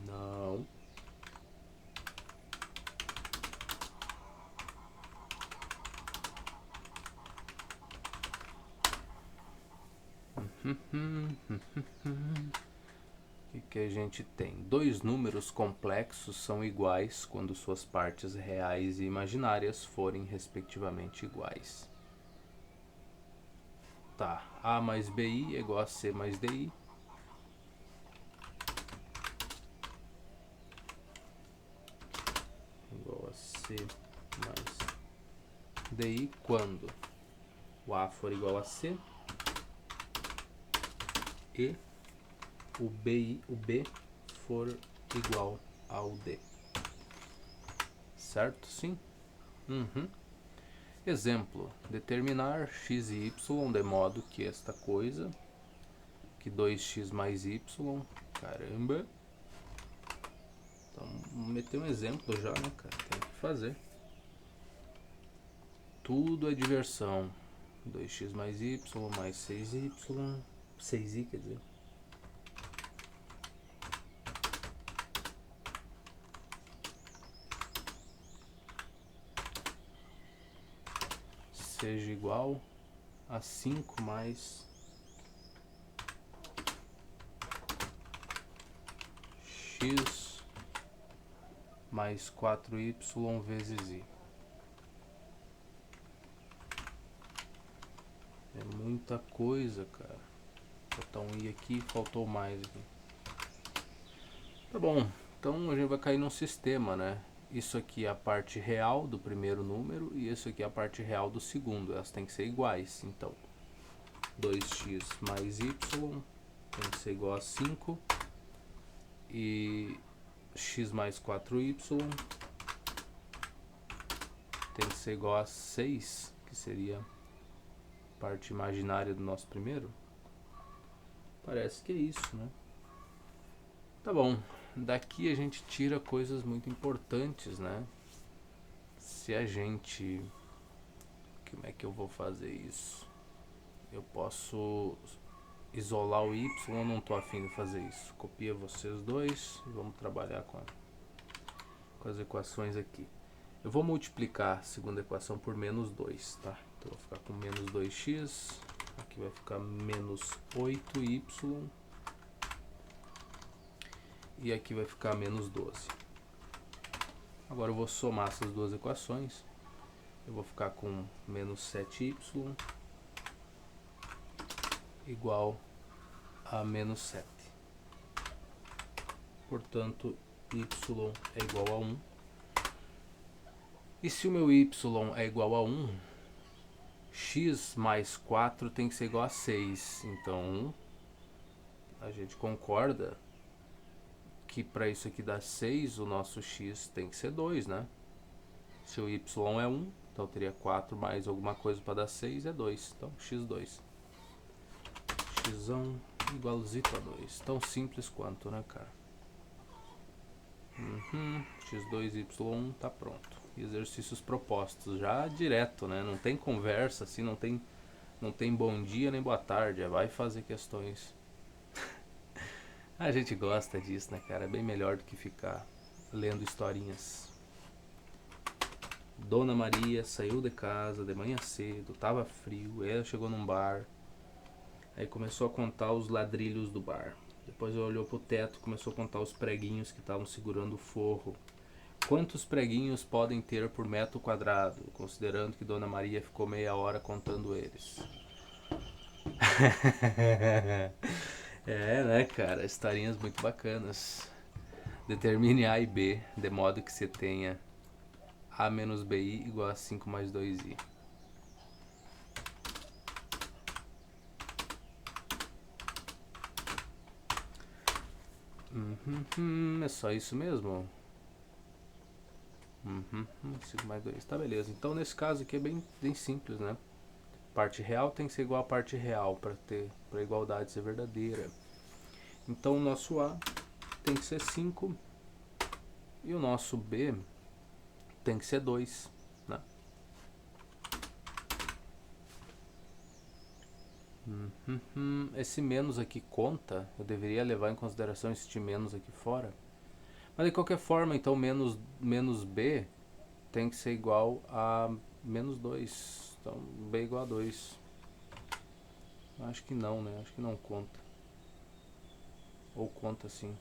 Não. O que a gente tem? Dois números complexos são iguais quando suas partes reais e imaginárias forem respectivamente iguais. Tá, A mais BI é igual a C mais DI. Igual a C mais DI quando o A for igual a C e o B for igual ao D. Certo? Sim? Exemplo, determinar x e y de modo que esta coisa, que 2x mais y, caramba. Então, vamos meter um exemplo já, né, cara? Tem que fazer. Tudo é diversão. 2x mais y mais 6y, 6i quer dizer. Seja igual a 5 mais x mais 4y vezes i. É muita coisa, cara. Vou botar um i aqui, faltou mais aqui. Tá bom, então a gente vai cair num sistema, né? Isso aqui é a parte real do primeiro número e isso aqui é a parte real do segundo. Elas têm que ser iguais. Então, 2x mais y tem que ser igual a 5 e x mais 4y tem que ser igual a 6, que seria a parte imaginária do nosso primeiro. Parece que é isso, né? Tá bom, daqui a gente tira coisas muito importantes, né? Se a gente... Como é que eu vou fazer isso? Eu posso isolar o y, eu não tô afim de fazer isso. Copia vocês dois e vamos trabalhar com as equações aqui. Eu vou multiplicar a segunda equação por menos 2, tá? Então eu vou ficar com menos 2x, aqui vai ficar menos 8y e aqui vai ficar menos 12. Agora eu vou somar essas duas equações. Eu vou ficar com menos 7y igual a menos 7. Portanto, y é igual a 1. E se o meu y é igual a 1, x mais 4 tem que ser igual a 6. Então, a gente concorda que para isso aqui dar 6, o nosso x tem que ser 2, né? Se o y é 1, então teria 4 mais alguma coisa para dar 6, é 2. Então, x2. x igualzito a 2. Tão simples quanto, né, cara? x2y1 tá pronto. Exercícios propostos, já direto, né? Não tem conversa, assim, não tem bom dia nem boa tarde, vai fazer questões. A gente gosta disso, né, cara? É bem melhor do que ficar lendo historinhas. Dona Maria saiu de casa de manhã cedo, tava frio, ela chegou num bar, aí começou a contar os ladrilhos do bar. Depois ela olhou pro teto, começou a contar os preguinhos que estavam segurando o forro. Quantos preguinhos podem ter por metro quadrado, considerando que Dona Maria ficou meia hora contando eles? É, né, cara? Historinhas muito bacanas. Determine A e B, de modo que você tenha A menos BI igual a 5 mais 2i. É só isso mesmo? 5 mais 2. Tá, beleza. Então, nesse caso aqui é bem simples, né? Parte real tem que ser igual a parte real para a igualdade ser verdadeira. Então, o nosso A tem que ser 5 e o nosso B tem que ser 2, né? Esse menos aqui conta, eu deveria levar em consideração este menos aqui fora. Mas de qualquer forma, então menos B tem que ser igual a menos 2. Então B é igual a 2. Acho que não, né? Acho que não conta. Ou conta sim.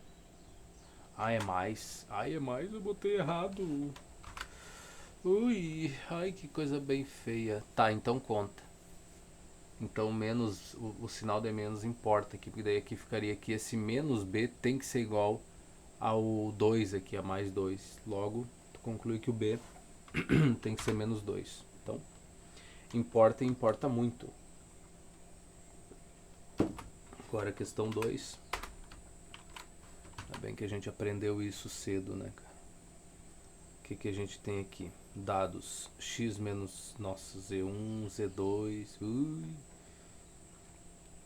A é mais. A é mais, eu botei errado. Ui, ai que coisa bem feia. Tá, então conta. Então menos, o sinal de menos importa aqui, porque daí aqui ficaria que esse menos B tem que ser igual ao 2 aqui, a mais 2. Logo, tu conclui que o B tem que ser menos 2. Então, importa e importa muito. Agora a questão 2. Ainda bem que a gente aprendeu isso cedo, né, cara? O que a gente tem aqui? Dados x menos, nossa, z1, z2,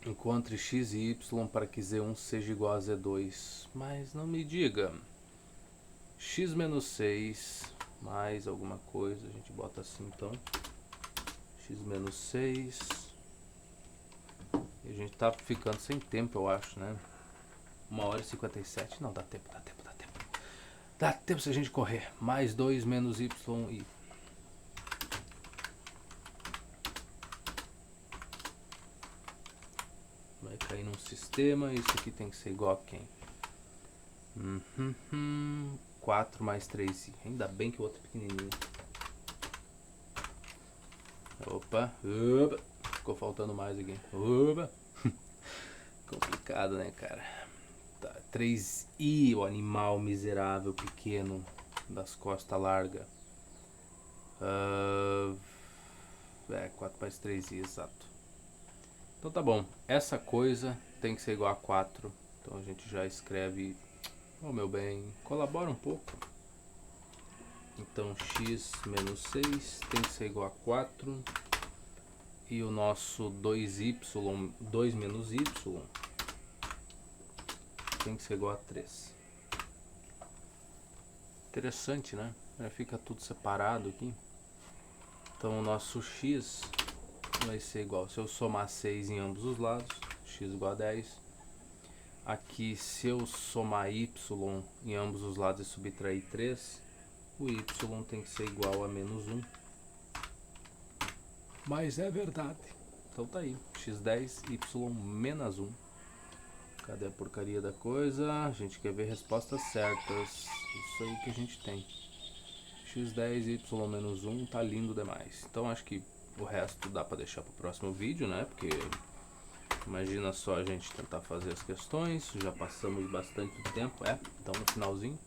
encontre x e y para que z1 seja igual a z2. Mas não me diga. X menos 6 mais alguma coisa, a gente bota assim então. X menos 6. E a gente tá ficando sem tempo, eu acho, né? 1h57. Não, dá tempo. Dá tempo se a gente correr. Mais 2 menos y e... vai cair num sistema. Isso aqui tem que ser igual a quem? 4 mais 3i. Ainda bem que o outro é pequenininho. Opa. Ficou faltando mais aqui. Opa. Complicado, né, cara? Tá, 3i, o animal miserável pequeno das costas largas. 4 mais 3i, exato. Então tá bom. Essa coisa tem que ser igual a 4. Então a gente já escreve. Oh, meu bem, colabora um pouco. Então x menos 6 tem que ser igual a 4. E o nosso 2y, 2 menos y, tem que ser igual a 3. Interessante, né? Já fica tudo separado aqui. Então o nosso x vai ser igual, se eu somar 6 em ambos os lados, x igual a 10. Aqui, se eu somar y em ambos os lados e subtrair 3, o y tem que ser igual a menos 1. Mas é verdade. Então tá aí, x10, y menos 1. Cadê a porcaria da coisa? A gente quer ver respostas certas. Isso aí que a gente tem. x10, y menos 1 tá lindo demais. Então acho que o resto dá pra deixar pro próximo vídeo, né? Porque imagina só a gente tentar fazer as questões. Já passamos bastante tempo, então no finalzinho.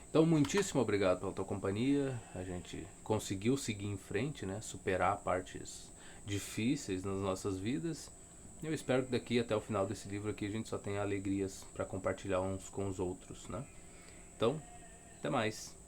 Então muitíssimo obrigado pela tua companhia. A gente conseguiu seguir em frente, né? Superar partes difíceis nas nossas vidas. Eu espero que daqui até o final desse livro aqui a gente só tenha alegrias para compartilhar uns com os outros, né? Então, até mais.